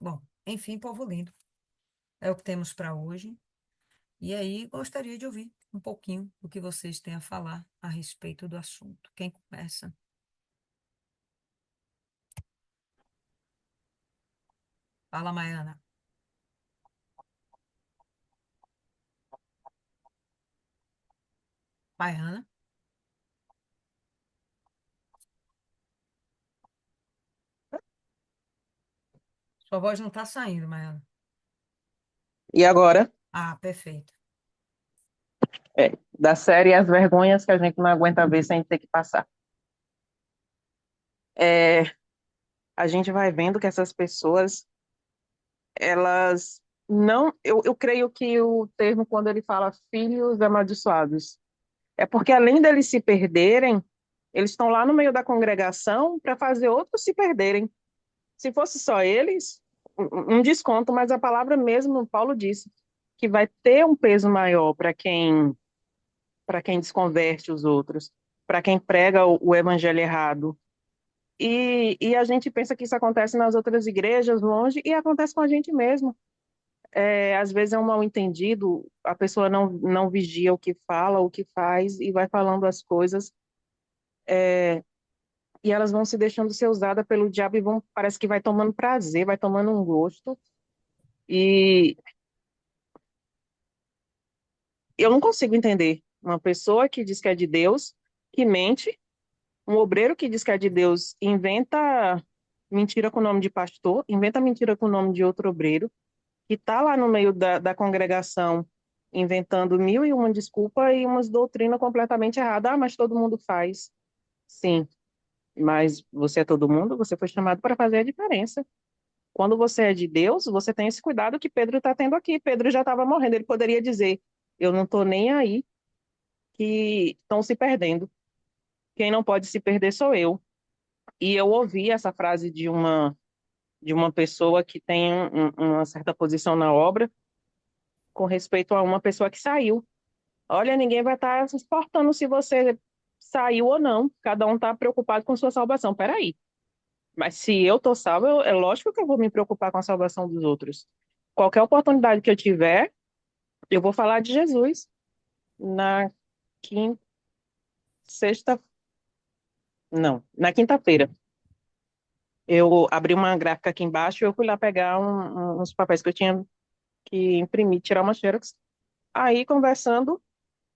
Bom, enfim, povo lindo, é o que temos para hoje. E aí, gostaria de ouvir um pouquinho do que vocês têm a falar a respeito do assunto. Quem começa? Fala, Maiana. Maiana, sua voz não está saindo, Maiana. E agora, Ah, perfeito. da série As Vergonhas que a gente não aguenta ver sem ter que passar. É, a gente vai vendo que essas pessoas, elas não. Eu creio que o termo, quando ele fala filhos amaldiçoados, é porque além deles se perderem, eles estão lá no meio da congregação para fazer outros se perderem. Se fosse só eles, um desconto, mas a palavra mesmo, Paulo disse, que vai ter um peso maior para quem desconverte os outros, para quem prega o evangelho errado. E a gente pensa que isso acontece nas outras igrejas, longe, e acontece com a gente mesmo. Às vezes é um mal-entendido, a pessoa não vigia o que fala, o que faz, e vai falando as coisas, e elas vão se deixando ser usadas pelo diabo e parece que vai tomando prazer, vai tomando um gosto. E eu não consigo entender uma pessoa que diz que é de Deus, que mente. Um obreiro que diz que é de Deus inventa mentira com o nome de pastor, inventa mentira com o nome de outro obreiro, que está lá no meio da congregação inventando mil e uma desculpa e umas doutrinas completamente erradas. Ah, mas todo mundo faz. Sim, mas você é todo mundo, você foi chamado para fazer a diferença. Quando você é de Deus, você tem esse cuidado que Pedro está tendo aqui. Pedro já estava morrendo, ele poderia dizer: eu não estou nem aí, que estão se perdendo. Quem não pode se perder sou eu. E eu ouvi essa frase de uma pessoa que tem uma certa posição na obra com respeito a uma pessoa que saiu. Olha, ninguém vai estar se importando se você saiu ou não. Cada um está preocupado com sua salvação. Peraí. Mas se eu estou salvo, é lógico que eu vou me preocupar com a salvação dos outros. Qualquer oportunidade que eu tiver, eu vou falar de Jesus. Na quinta, sexta, não, na quinta-feira. Eu abri uma gráfica aqui embaixo e eu fui lá pegar uns papéis que eu tinha que imprimir, tirar uma xerox. Aí, conversando,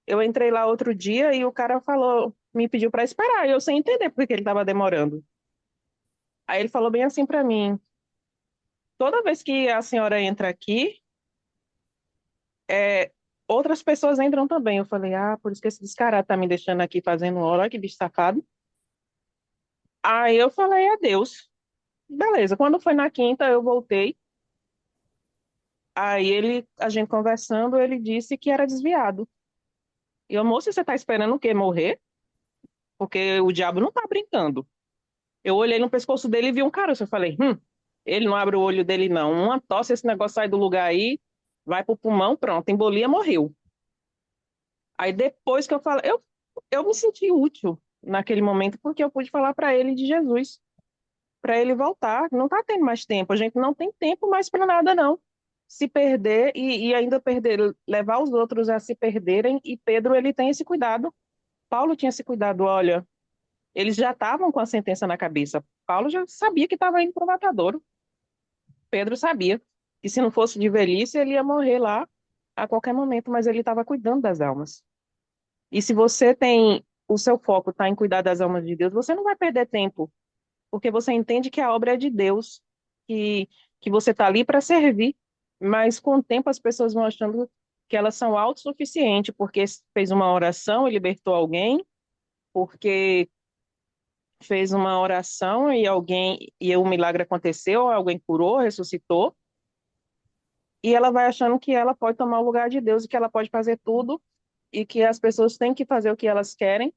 eu entrei lá outro dia e o cara falou, me pediu para esperar, eu sem entender porque que ele estava demorando. Aí ele falou bem assim para mim: toda vez que a senhora entra aqui, outras pessoas entram também. Eu falei: ah, por isso que esse descarado tá me deixando aqui fazendo hora, olha que bicho safado. Aí eu falei: adeus. Beleza, quando foi na quinta, eu voltei. Aí a gente conversando, ele disse que era desviado. E eu, moço, você tá esperando o quê? Morrer? Porque o diabo não tá brincando. Eu olhei no pescoço dele e vi um caroço. Eu falei: ele não abre o olho dele, não. Uma tosse, esse negócio sai do lugar aí, vai pro pulmão, pronto, embolia, morreu. Aí depois que eu falei, eu me senti útil naquele momento, porque eu pude falar para ele de Jesus, para ele voltar. Não tá tendo mais tempo, a gente não tem tempo mais para nada, não. Se perder e ainda perder, levar os outros a se perderem, e Pedro, ele tem esse cuidado. Paulo tinha esse cuidado, olha, eles já estavam com a sentença na cabeça. Paulo já sabia que estava indo para o matadouro. Pedro sabia que se não fosse de velhice, ele ia morrer lá a qualquer momento, mas ele estava cuidando das almas. E se você tem o seu foco está em cuidar das almas de Deus, você não vai perder tempo, porque você entende que a obra é de Deus, que, que você está ali para servir, mas com o tempo as pessoas vão achando que elas são autossuficientes, porque fez uma oração e libertou alguém, porque fez uma oração e o milagre aconteceu, alguém curou, ressuscitou, e ela vai achando que ela pode tomar o lugar de Deus e que ela pode fazer tudo e que as pessoas têm que fazer o que elas querem.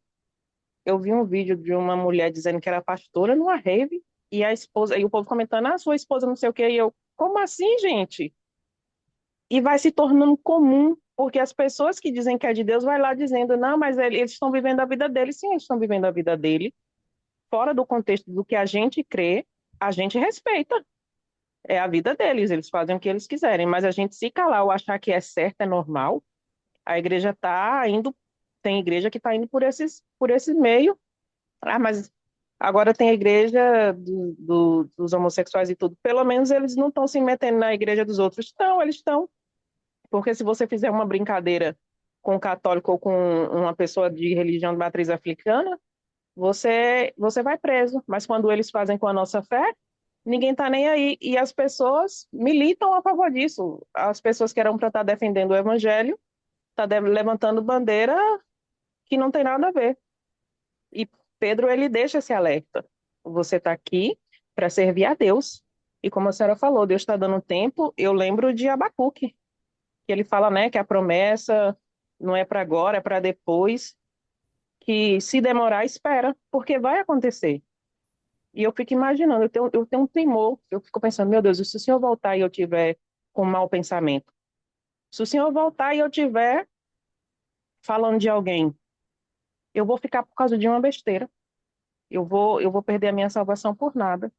Eu vi um vídeo de uma mulher dizendo que era pastora numa rave e a esposa, e o povo comentando, sua esposa não sei o quê, e eu, como assim, gente? E vai se tornando comum, porque as pessoas que dizem que é de Deus vai lá dizendo, não, mas eles estão vivendo a vida deles, sim, eles estão vivendo a vida dele, fora do contexto do que a gente crê, a gente respeita. É a vida deles, eles fazem o que eles quiserem, mas a gente se calar ou achar que é certo, é normal, a igreja está indo, tem igreja que está indo por esse meio. Mas agora tem a igreja dos homossexuais e tudo. Pelo menos eles não estão se metendo na igreja dos outros. Estão, eles estão. Porque se você fizer uma brincadeira com um católico ou com uma pessoa de religião de matriz africana, você vai preso. Mas quando eles fazem com a nossa fé, ninguém está nem aí. E as pessoas militam a favor disso. As pessoas que eram para estar defendendo o evangelho, estão levantando bandeira que não tem nada a ver. E Pedro, ele deixa esse alerta. Você está aqui para servir a Deus. E como a senhora falou, Deus está dando tempo. Eu lembro de Abacuque, que ele fala, né, que a promessa não é para agora, é para depois. Que se demorar, espera, porque vai acontecer. E eu fico imaginando, eu tenho um temor. Eu fico pensando, meu Deus, e se o senhor voltar e eu tiver com um mau pensamento? Se o senhor voltar e eu tiver falando de alguém, eu vou ficar por causa de uma besteira. Eu vou perder a minha salvação por nada.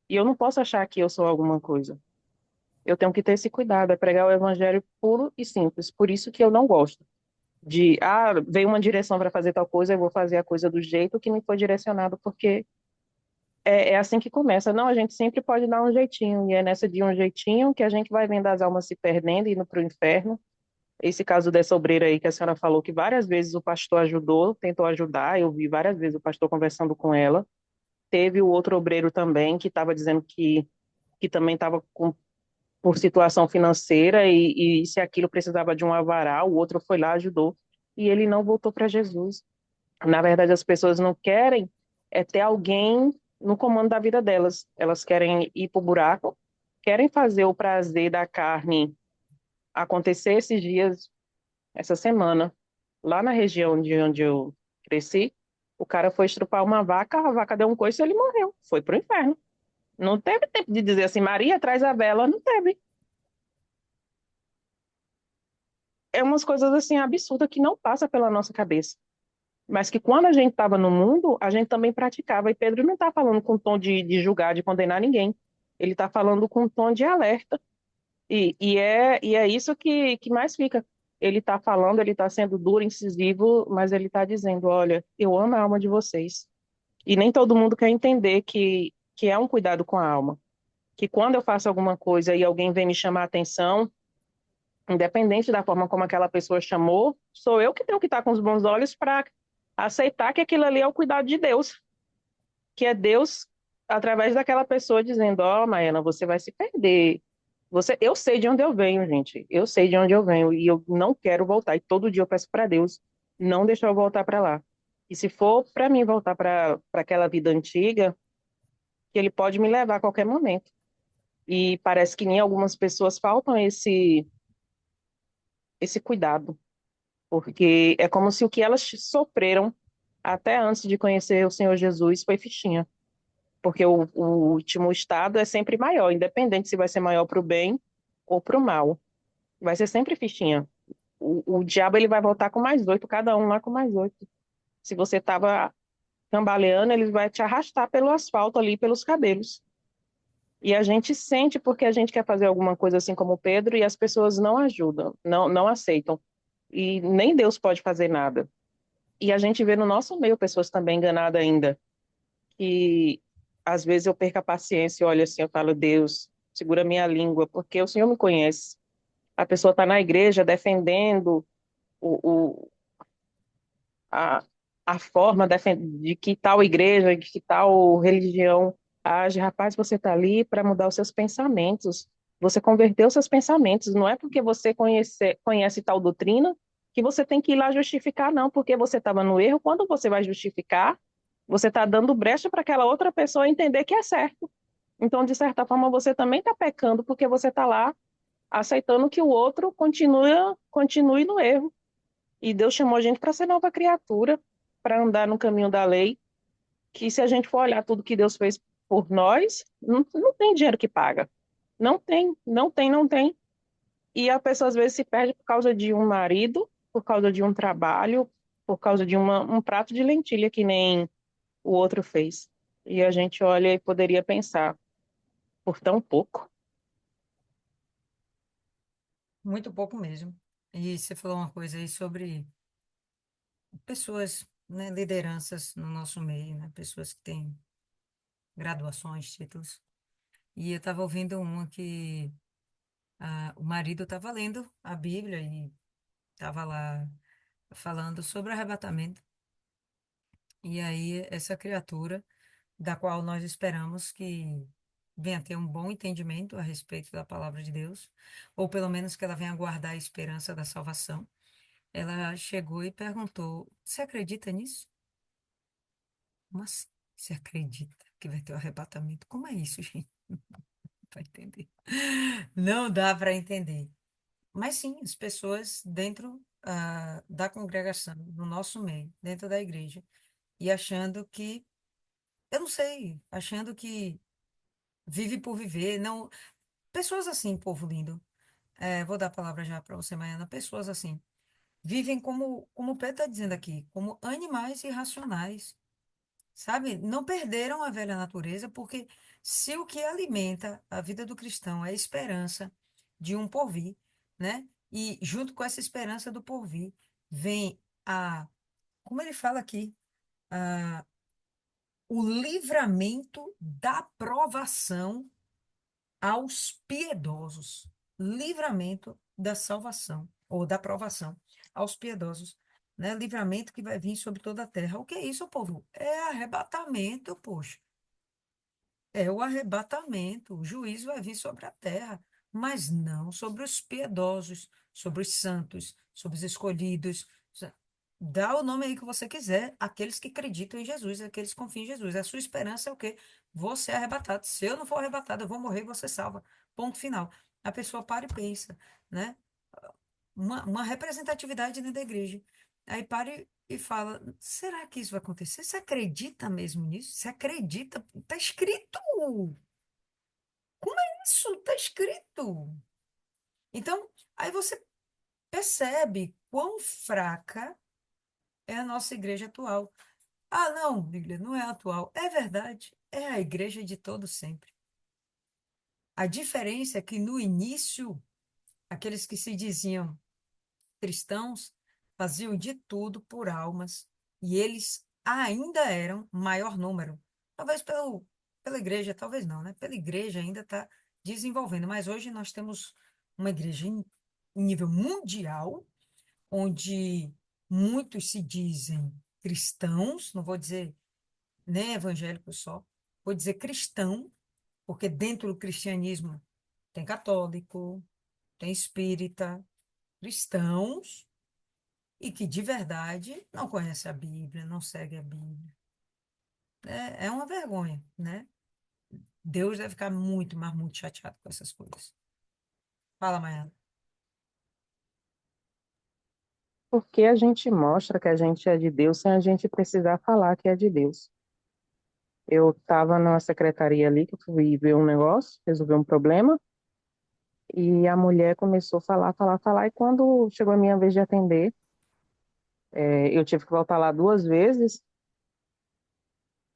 E eu não posso achar que eu sou alguma coisa. Eu tenho que ter esse cuidado, é pregar o evangelho puro e simples. Por isso que eu não gosto de, veio uma direção para fazer tal coisa, eu vou fazer a coisa do jeito que me foi direcionado, porque é assim que começa. Não, a gente sempre pode dar um jeitinho, e é nessa de um jeitinho que a gente vai vendo as almas se perdendo, indo para o inferno. Esse caso dessa obreira aí que a senhora falou que várias vezes o pastor ajudou, tentou ajudar, eu vi várias vezes o pastor conversando com ela. Teve o outro obreiro também que estava dizendo que também estava por situação financeira e se aquilo precisava de um alvará, o outro foi lá, ajudou, e ele não voltou para Jesus. Na verdade, as pessoas não querem ter alguém no comando da vida delas. Elas querem ir para o buraco, querem fazer o prazer da carne acontecer esses dias, essa semana, lá na região de onde eu cresci, o cara foi estrupar uma vaca, a vaca deu um coice e ele morreu, foi pro inferno. Não teve tempo de dizer assim, Maria, traz a vela, não teve. É umas coisas assim absurdas que não passa pela nossa cabeça. Mas que quando a gente estava no mundo, a gente também praticava. E Pedro não está falando com tom de julgar, de condenar ninguém. Ele está falando com tom de alerta. E é isso que mais fica. Ele está falando, ele está sendo duro, incisivo, mas ele está dizendo, olha, eu amo a alma de vocês. E nem todo mundo quer entender que é um cuidado com a alma. Que quando eu faço alguma coisa e alguém vem me chamar a atenção, independente da forma como aquela pessoa chamou, sou eu que tenho que estar com os bons olhos para aceitar que aquilo ali é o cuidado de Deus, que é Deus através daquela pessoa dizendo, Maiana, você vai se perder. Eu sei de onde eu venho, gente. Eu sei de onde eu venho e eu não quero voltar. E todo dia eu peço para Deus não deixar eu voltar para lá. E se for para mim voltar para aquela vida antiga, que Ele pode me levar a qualquer momento. E parece que em algumas pessoas faltam esse cuidado, porque é como se o que elas sofreram até antes de conhecer o Senhor Jesus foi fichinha, porque o último estado é sempre maior, independente se vai ser maior para o bem ou para o mal, vai ser sempre fichinha. O diabo ele vai voltar com mais 8, cada um lá com mais 8. Se você estava cambaleando, ele vai te arrastar pelo asfalto ali, pelos cabelos. E a gente sente porque a gente quer fazer alguma coisa assim como Pedro e as pessoas não ajudam, não aceitam. E nem Deus pode fazer nada. E a gente vê no nosso meio pessoas também enganadas ainda, que às vezes eu perco a paciência e olho assim, eu falo, Deus, segura minha língua, porque o Senhor me conhece. A pessoa está na igreja defendendo o, a, a forma de que tal igreja, de que tal religião age. Rapaz, você está ali para mudar os seus pensamentos. Você converteu os seus pensamentos. Não é porque você conhece tal doutrina que você tem que ir lá justificar, não, porque você estava no erro. Quando você vai justificar, você está dando brecha para aquela outra pessoa entender que é certo. Então, de certa forma, você também está pecando porque você está lá aceitando que o outro continue no erro. E Deus chamou a gente para ser nova criatura, para andar no caminho da lei, que se a gente for olhar tudo que Deus fez por nós, não tem dinheiro que paga. Não tem, não tem, não tem. E a pessoa às vezes se perde por causa de um marido, por causa de um trabalho, por causa de um prato de lentilha que nem o outro fez. E a gente olha e poderia pensar, por tão pouco. Muito pouco mesmo. E você falou uma coisa aí sobre pessoas, né, lideranças no nosso meio, né, pessoas que têm graduações, títulos. E eu estava ouvindo uma que o marido estava lendo a Bíblia e estava lá falando sobre arrebatamento. E aí, essa criatura, da qual nós esperamos que venha ter um bom entendimento a respeito da palavra de Deus, ou pelo menos que ela venha guardar a esperança da salvação, ela chegou e perguntou: Você acredita nisso? Como assim? Você acredita que vai ter o arrebatamento? Como é isso, gente? Não dá para entender. Não dá para entender. Mas sim, as pessoas dentro da congregação, no nosso meio, dentro da igreja, e achando que, eu não sei, achando que vive por viver, não. Pessoas assim, povo lindo. Vou dar a palavra já para você, Maiana. Pessoas assim, vivem como o Pedro está dizendo aqui, como animais irracionais. Sabe? Não perderam a velha natureza, porque se o que alimenta a vida do cristão é a esperança de um porvir, né? E junto com essa esperança do porvir, vem como ele fala aqui, a, o livramento da provação aos piedosos. Livramento da salvação, ou da provação aos piedosos. Né? Livramento que vai vir sobre toda a terra. O que é isso, povo? É arrebatamento, poxa. É o arrebatamento, o juízo vai vir sobre a terra, mas não sobre os piedosos, sobre os santos, sobre os escolhidos. Dá o nome aí que você quiser, aqueles que acreditam em Jesus, aqueles que confiam em Jesus. A sua esperança é o quê? Você é arrebatado. Se eu não for arrebatado, eu vou morrer e você salva. Ponto final. A pessoa para e pensa, né? Uma representatividade dentro da igreja. Aí para e fala: será que isso vai acontecer? Você acredita mesmo nisso? Você acredita? Está escrito! Como é isso? Está escrito! Então, aí você percebe quão fraca é a nossa igreja atual. Ah, não, Bíblia, não é atual. É verdade, é a igreja de todo sempre. A diferença é que no início, aqueles que se diziam cristãos faziam de tudo por almas e eles ainda eram maior número. Talvez pela igreja, talvez não, né? Pela igreja ainda está desenvolvendo, mas hoje nós temos uma igreja em nível mundial, onde muitos se dizem cristãos, não vou dizer nem evangélicos só, vou dizer cristão, porque dentro do cristianismo tem católico, tem espírita, cristãos e que de verdade não conhece a Bíblia, não segue a Bíblia. É uma vergonha, né? Deus deve ficar muito, mas muito chateado com essas coisas. Fala, Maiana. Porque a gente mostra que a gente é de Deus sem a gente precisar falar que é de Deus. Eu estava na secretaria ali, que eu fui ver um negócio, resolver um problema, e a mulher começou a falar, falar, falar, e quando chegou a minha vez de atender, eu tive que voltar lá 2 vezes,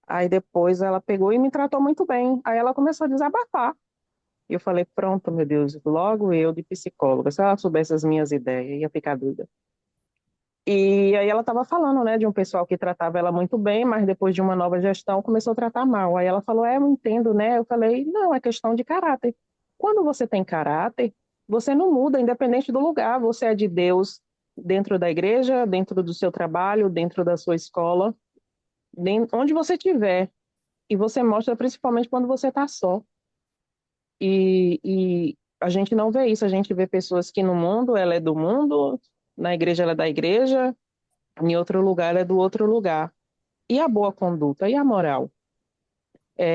aí depois ela pegou e me tratou muito bem. Aí ela começou a desabafar. E eu falei, pronto, meu Deus, logo eu de psicóloga, se ela soubesse as minhas ideias, ia ficar doida. E aí ela estava falando, né, de um pessoal que tratava ela muito bem, mas depois de uma nova gestão começou a tratar mal. Aí ela falou, eu entendo, né? Eu falei, não, é questão de caráter. Quando você tem caráter, você não muda, independente do lugar. Você é de Deus dentro da igreja, dentro do seu trabalho, dentro da sua escola, onde você estiver. E você mostra principalmente quando você está só. E a gente não vê isso, a gente vê pessoas que no mundo ela é do mundo, na igreja ela é da igreja, em outro lugar é do outro lugar. E a boa conduta? E a moral?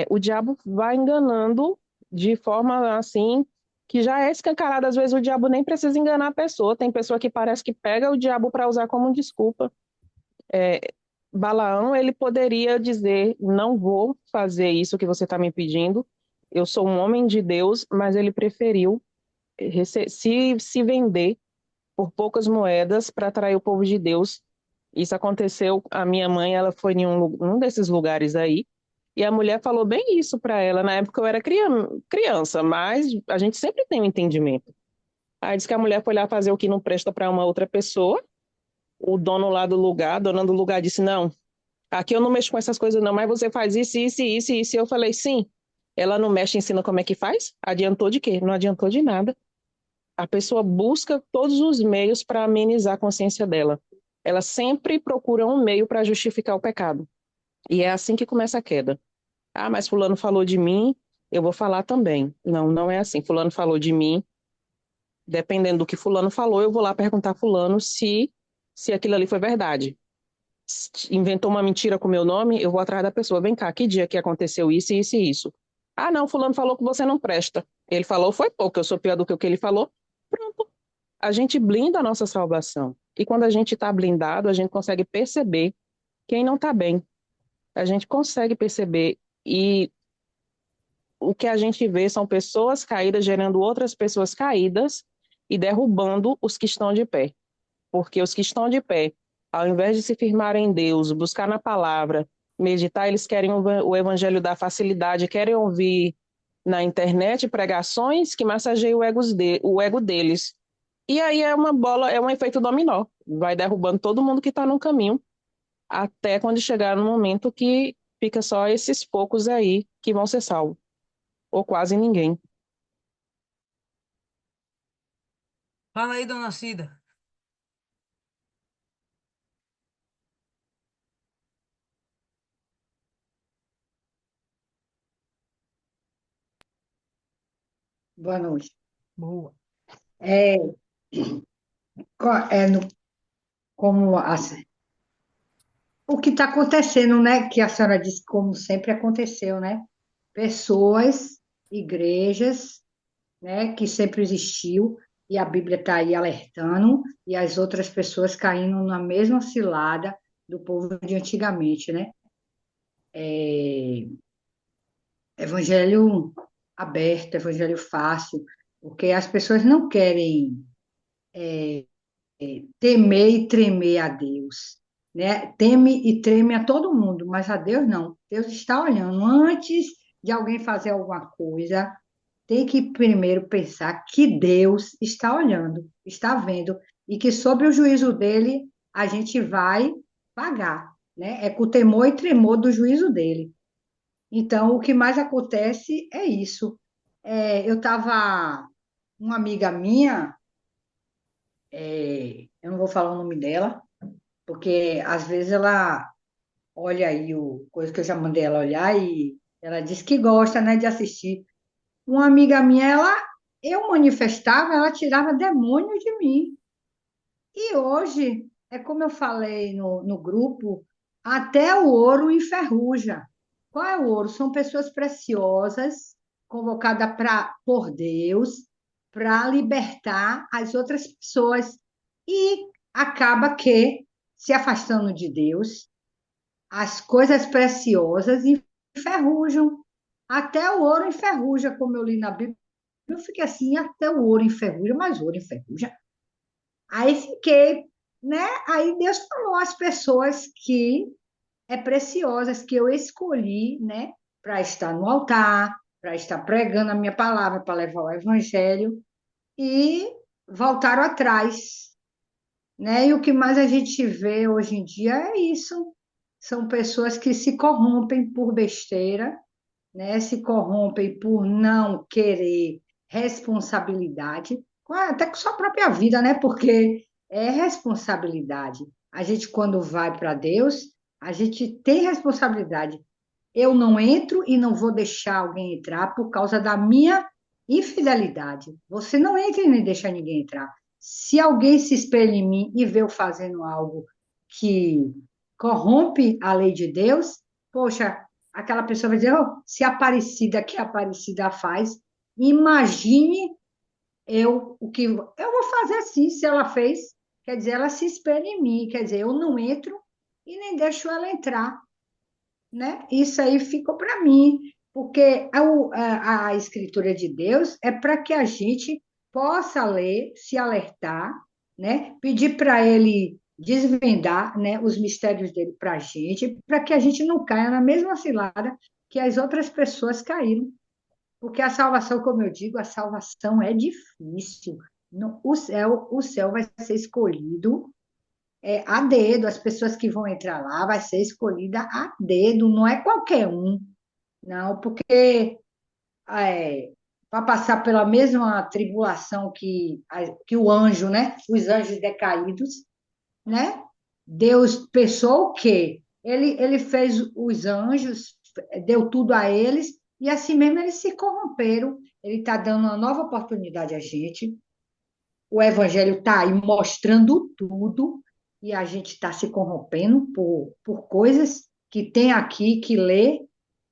O diabo vai enganando de forma assim que já é escancarada. Às vezes o diabo nem precisa enganar a pessoa. Tem pessoa que parece que pega o diabo para usar como desculpa. É, Balaão, ele poderia dizer: não vou fazer isso que você está me pedindo. Eu sou um homem de Deus, mas ele preferiu se vender por poucas moedas para atrair o povo de Deus. Isso aconteceu, a minha mãe, ela foi em um desses lugares aí, e a mulher falou bem isso para ela. Na época eu era criança, mas a gente sempre tem um entendimento. Aí disse que a mulher foi lá fazer o que não presta para uma outra pessoa. O dono lá do lugar, a dona do lugar disse: não, aqui eu não mexo com essas coisas não, mas você faz isso, isso, isso, isso. E eu falei: sim. Ela não mexe, ensina como é que faz? Adiantou de quê? Não adiantou de nada. A pessoa busca todos os meios para amenizar a consciência dela. Ela sempre procura um meio para justificar o pecado. E é assim que começa a queda. Ah, mas fulano falou de mim, eu vou falar também. Não, não é assim. Fulano falou de mim, dependendo do que fulano falou, eu vou lá perguntar a fulano se aquilo ali foi verdade. Inventou uma mentira com meu nome, eu vou atrás da pessoa. Vem cá, que dia que aconteceu isso, isso e isso? Ah, não, fulano falou que você não presta. Ele falou, foi pouco, eu sou pior do que o que ele falou. Pronto. A gente blinda a nossa salvação. E quando a gente está blindado, a gente consegue perceber quem não está bem. A gente consegue perceber. E o que a gente vê são pessoas caídas gerando outras pessoas caídas e derrubando os que estão de pé. Porque os que estão de pé, ao invés de se firmarem em Deus, buscar na palavra, meditar, eles querem o evangelho da facilidade, querem ouvir na internet pregações que massageiam o ego deles. E aí é uma bola, é um efeito dominó. Vai derrubando todo mundo que está no caminho, até quando chegar no momento que fica só esses poucos aí que vão ser salvos. Ou quase ninguém. Fala aí, dona Cida. Boa noite. Boa. É, é como o que está acontecendo, né? Que a senhora disse, como sempre aconteceu, né? Pessoas, igrejas, né? Que sempre existiu, e a Bíblia está aí alertando, e as outras pessoas caindo na mesma cilada do povo de antigamente, né? Evangelho aberto, evangelho fácil, porque as pessoas não querem temer e tremer a Deus, né? Teme e treme a todo mundo, mas a Deus não. Deus está olhando. Antes de alguém fazer alguma coisa, tem que primeiro pensar que Deus está olhando, está vendo, e que sob o juízo dele a gente vai pagar, né? É com temor e tremor do juízo dele. Então, o que mais acontece é isso. Eu estava, uma amiga minha, eu não vou falar o nome dela, porque às vezes ela olha aí o coisa que eu já mandei ela olhar e ela diz que gosta, né, de assistir. Uma amiga minha, eu manifestava, ela tirava demônio de mim. E hoje, é como eu falei no grupo, até o ouro enferruja. Qual é o ouro? São pessoas preciosas, convocadas por Deus, para libertar as outras pessoas. E acaba que, se afastando de Deus, as coisas preciosas enferrujam. Até o ouro enferruja, como eu li na Bíblia. Eu fiquei assim, até o ouro enferruja, mas ouro enferruja. Aí fiquei, né? Aí Deus falou às pessoas que é preciosas, que eu escolhi, né? Para estar no altar, para estar pregando a minha palavra, para levar o evangelho, e voltaram atrás, né? E o que mais a gente vê hoje em dia é isso. São pessoas que se corrompem por besteira, né? Se corrompem por não querer responsabilidade, até com sua própria vida, né? Porque é responsabilidade. A gente, quando vai para Deus, a gente tem responsabilidade. Eu não entro e não vou deixar alguém entrar por causa da minha infidelidade. Você não entra e nem deixa ninguém entrar. Se alguém se espelha em mim e vê eu fazendo algo que corrompe a lei de Deus, poxa, aquela pessoa vai dizer, "Oh, se Aparecida que a Aparecida faz, imagine eu o que eu vou fazer assim, se ela fez, quer dizer, ela se espelha em mim, quer dizer, eu não entro e nem deixo ela entrar, né? Isso aí ficou para mim, porque a escritura de Deus é para que a gente possa ler, se alertar, né? Pedir para ele desvendar, né, os mistérios dele para a gente, para que a gente não caia na mesma cilada que as outras pessoas caíram. Porque a salvação, como eu digo, a salvação é difícil. O céu vai ser escolhido a dedo, as pessoas que vão entrar lá vai ser escolhida a dedo, não é qualquer um, não, porque para passar pela mesma tribulação que o anjo, né? Os anjos decaídos, né? Deus pensou o quê? Ele fez os anjos, deu tudo a eles, e assim mesmo eles se corromperam. Ele está dando uma nova oportunidade a gente. O Evangelho está aí mostrando tudo, e a gente está se corrompendo por coisas que tem aqui que lê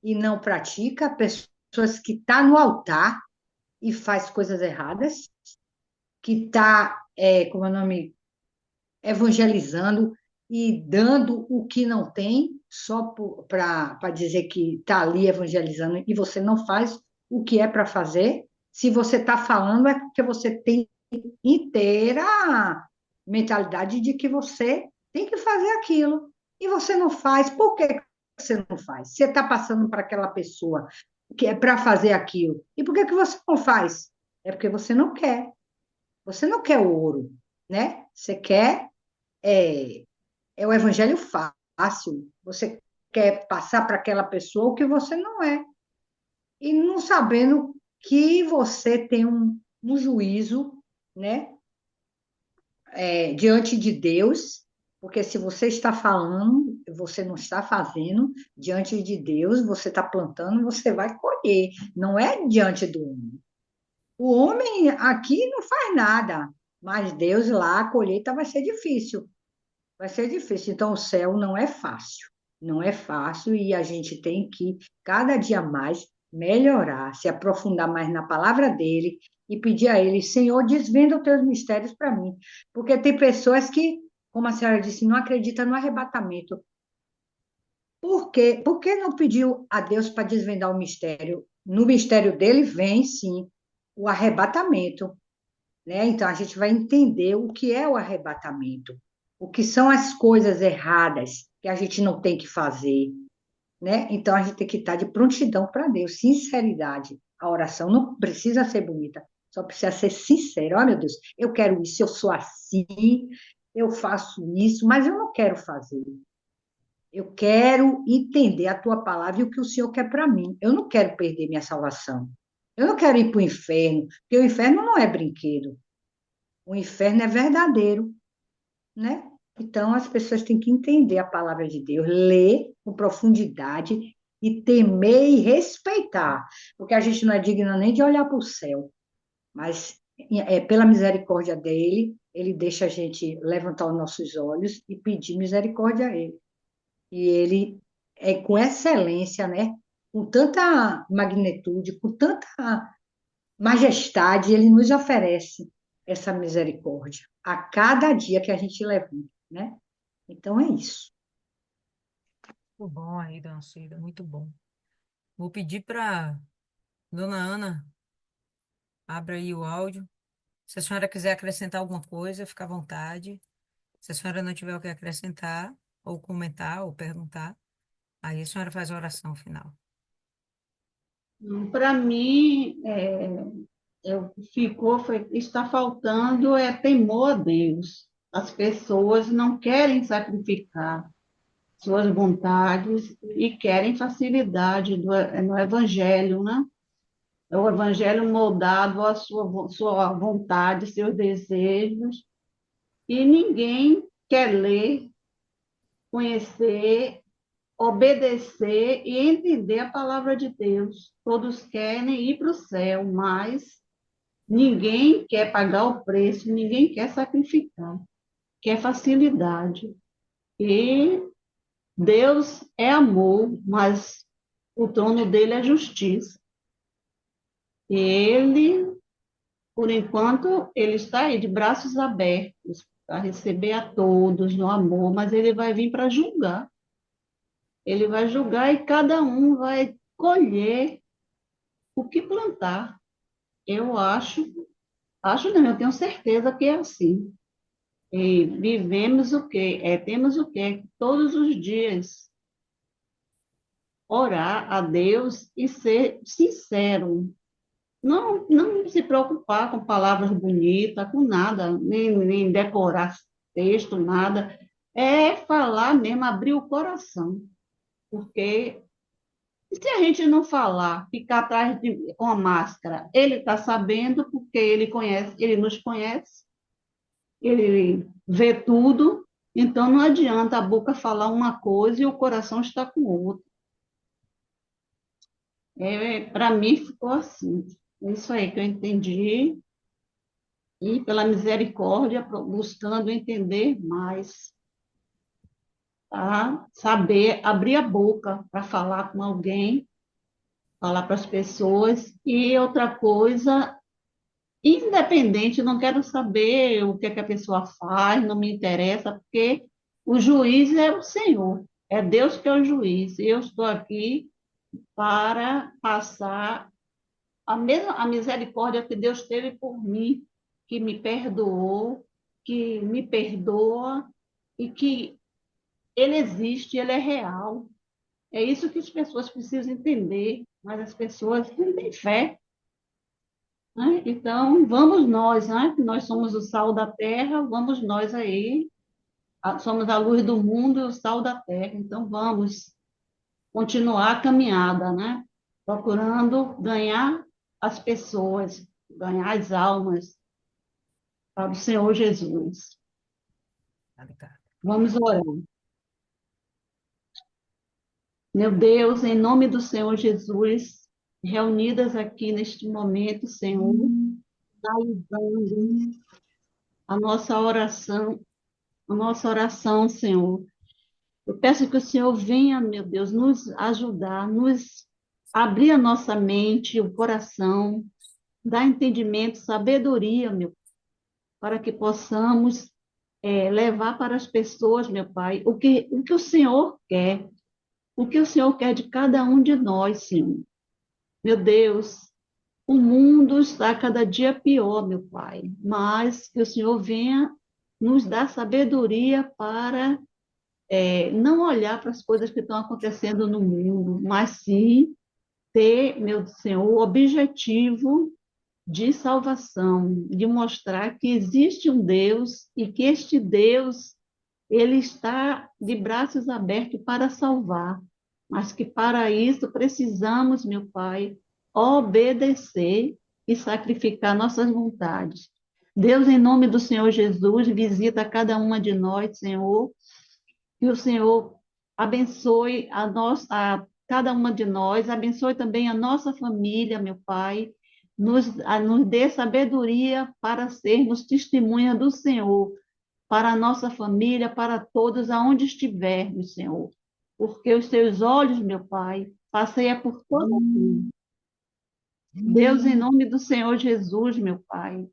e não pratica, pessoas que estão no altar e faz coisas erradas, que está, como é o nome, evangelizando e dando o que não tem, só para dizer que está ali evangelizando e você não faz o que é para fazer. Se você está falando, é porque você tem inteira mentalidade de que você tem que fazer aquilo. E você não faz. Por que você não faz? Você está passando para aquela pessoa que é para fazer aquilo. E por que você não faz? É porque você não quer. Você não quer o ouro, né? Você quer é, o evangelho fácil. Você quer passar para aquela pessoa o que você não é. E não sabendo que você tem um juízo, né? Diante de Deus, porque se você está falando, você não está fazendo, diante de Deus, você está plantando, você vai colher, não é diante do homem. O homem aqui não faz nada, mas Deus lá, a colheita vai ser difícil. Vai ser difícil. Então, o céu não é fácil. Não é fácil e a gente tem que, cada dia mais, melhorar, se aprofundar mais na palavra dele e pedir a ele, Senhor, desvenda os teus mistérios para mim. Porque tem pessoas que, como a senhora disse, não acreditam no arrebatamento. Por quê? Por que não pediu a Deus para desvendar o mistério? No mistério dele vem, sim, o arrebatamento, né? Então a gente vai entender o que é o arrebatamento, o que são as coisas erradas que a gente não tem que fazer, né? Então a gente tem que estar de prontidão para Deus, sinceridade. A oração não precisa ser bonita, só precisa ser sincera. Oh, meu Deus, eu quero isso, eu sou assim, eu faço isso, mas eu não quero fazer. Eu quero entender a tua palavra e o que o Senhor quer para mim. Eu não quero perder minha salvação. Eu não quero ir para o inferno, porque o inferno não é brinquedo. O inferno é verdadeiro, né? Então, as pessoas têm que entender a palavra de Deus, ler com profundidade e temer e respeitar, porque a gente não é digno nem de olhar para o céu, mas pela misericórdia dele, ele deixa a gente levantar os nossos olhos e pedir misericórdia a ele. E ele é com excelência, né? Com tanta magnitude, com tanta majestade, ele nos oferece essa misericórdia a cada dia que a gente levanta, né? Então é isso. Muito bom aí, dona Cida, muito bom. Vou pedir para dona Ana, abra aí o áudio. Se a senhora quiser acrescentar alguma coisa, fica à vontade. Se a senhora não tiver o que acrescentar, ou comentar, ou perguntar, aí a senhora faz a oração final. Para mim, está faltando temor a Deus. As pessoas não querem sacrificar suas vontades e querem facilidade no Evangelho, né? É o Evangelho moldado à sua vontade, seus desejos, e ninguém quer ler, conhecer, obedecer e entender a palavra de Deus. Todos querem ir para o céu, mas ninguém quer pagar o preço, ninguém quer sacrificar, quer facilidade. E Deus é amor, mas o trono dele é justiça. E ele, por enquanto, ele está aí de braços abertos para receber a todos no amor, mas ele vai vir para julgar. Ele vai julgar e cada um vai colher o que plantar. Eu acho não, eu tenho certeza que é assim. E vivemos o quê? Temos o quê? Todos os dias orar a Deus e ser sincero. Não se preocupar com palavras bonitas, com nada, nem decorar texto, nada. É falar mesmo, abrir o coração. Porque se a gente não falar, ficar atrás com a máscara, ele está sabendo, porque ele conhece, ele nos conhece, ele vê tudo, então não adianta a boca falar uma coisa e o coração está com outra. Para mim ficou assim. É isso aí que eu entendi, e pela misericórdia, buscando entender mais, tá? Saber abrir a boca para falar com alguém, falar para as pessoas. E outra coisa, independente, não quero saber o que é que a pessoa faz, não me interessa, porque o juiz é o Senhor, é Deus que é o juiz. E eu estou aqui para passar a mesma a misericórdia que Deus teve por mim, que me perdoou, que me perdoa e que Ele existe, Ele é real. É isso que as pessoas precisam entender, mas as pessoas não têm fé, né? Então, vamos nós, né? Que nós somos o sal da terra, vamos nós aí, somos a luz do mundo e o sal da terra. Então, vamos continuar a caminhada, né? Procurando ganhar as pessoas, ganhar as almas para o Senhor Jesus. Obrigada. Vamos orar. Meu Deus, em nome do Senhor Jesus, reunidas aqui neste momento, Senhor, finalizando a nossa oração, Senhor. Eu peço que o Senhor venha, meu Deus, nos ajudar, nos abrir a nossa mente, o coração, dar entendimento, sabedoria, meu, para que possamos levar para as pessoas, meu Pai, o que o Senhor quer, o que o Senhor quer de cada um de nós, Senhor. Meu Deus, o mundo está cada dia pior, meu Pai, mas que o Senhor venha nos dar sabedoria para não olhar para as coisas que estão acontecendo no mundo, mas sim ter, meu Senhor, o objetivo de salvação, de mostrar que existe um Deus e que este Deus, ele está de braços abertos para salvar, mas que para isso precisamos, meu Pai, obedecer e sacrificar nossas vontades. Deus, em nome do Senhor Jesus, visita cada uma de nós, Senhor, que o Senhor abençoe a cada uma de nós, abençoe também a nossa família, meu Pai, nos dê sabedoria para sermos testemunha do Senhor, para a nossa família, para todos aonde estivermos, Senhor. Porque os teus olhos, meu Pai, passeia por todo mundo. Deus, em nome do Senhor Jesus, meu Pai,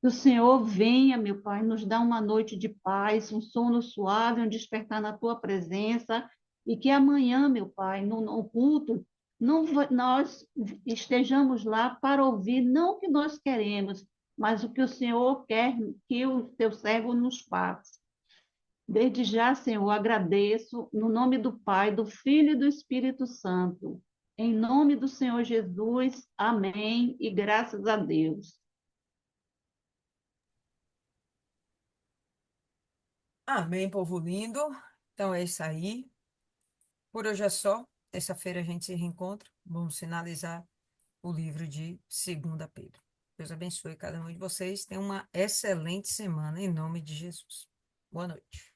que o Senhor venha, meu Pai, nos dar uma noite de paz, um sono suave, um despertar na tua presença, e que amanhã, meu Pai, no culto, nós estejamos lá para ouvir não o que nós queremos, mas o que o Senhor quer que o teu servo nos faça. Desde já, Senhor, agradeço no nome do Pai, do Filho e do Espírito Santo. Em nome do Senhor Jesus, amém, e graças a Deus. Amém, povo lindo. Então é isso aí. Por hoje é só. Terça-feira a gente se reencontra. Vamos finalizar o livro de 2 Pedro. Deus abençoe cada um de vocês. Tenha uma excelente semana em nome de Jesus. Boa noite.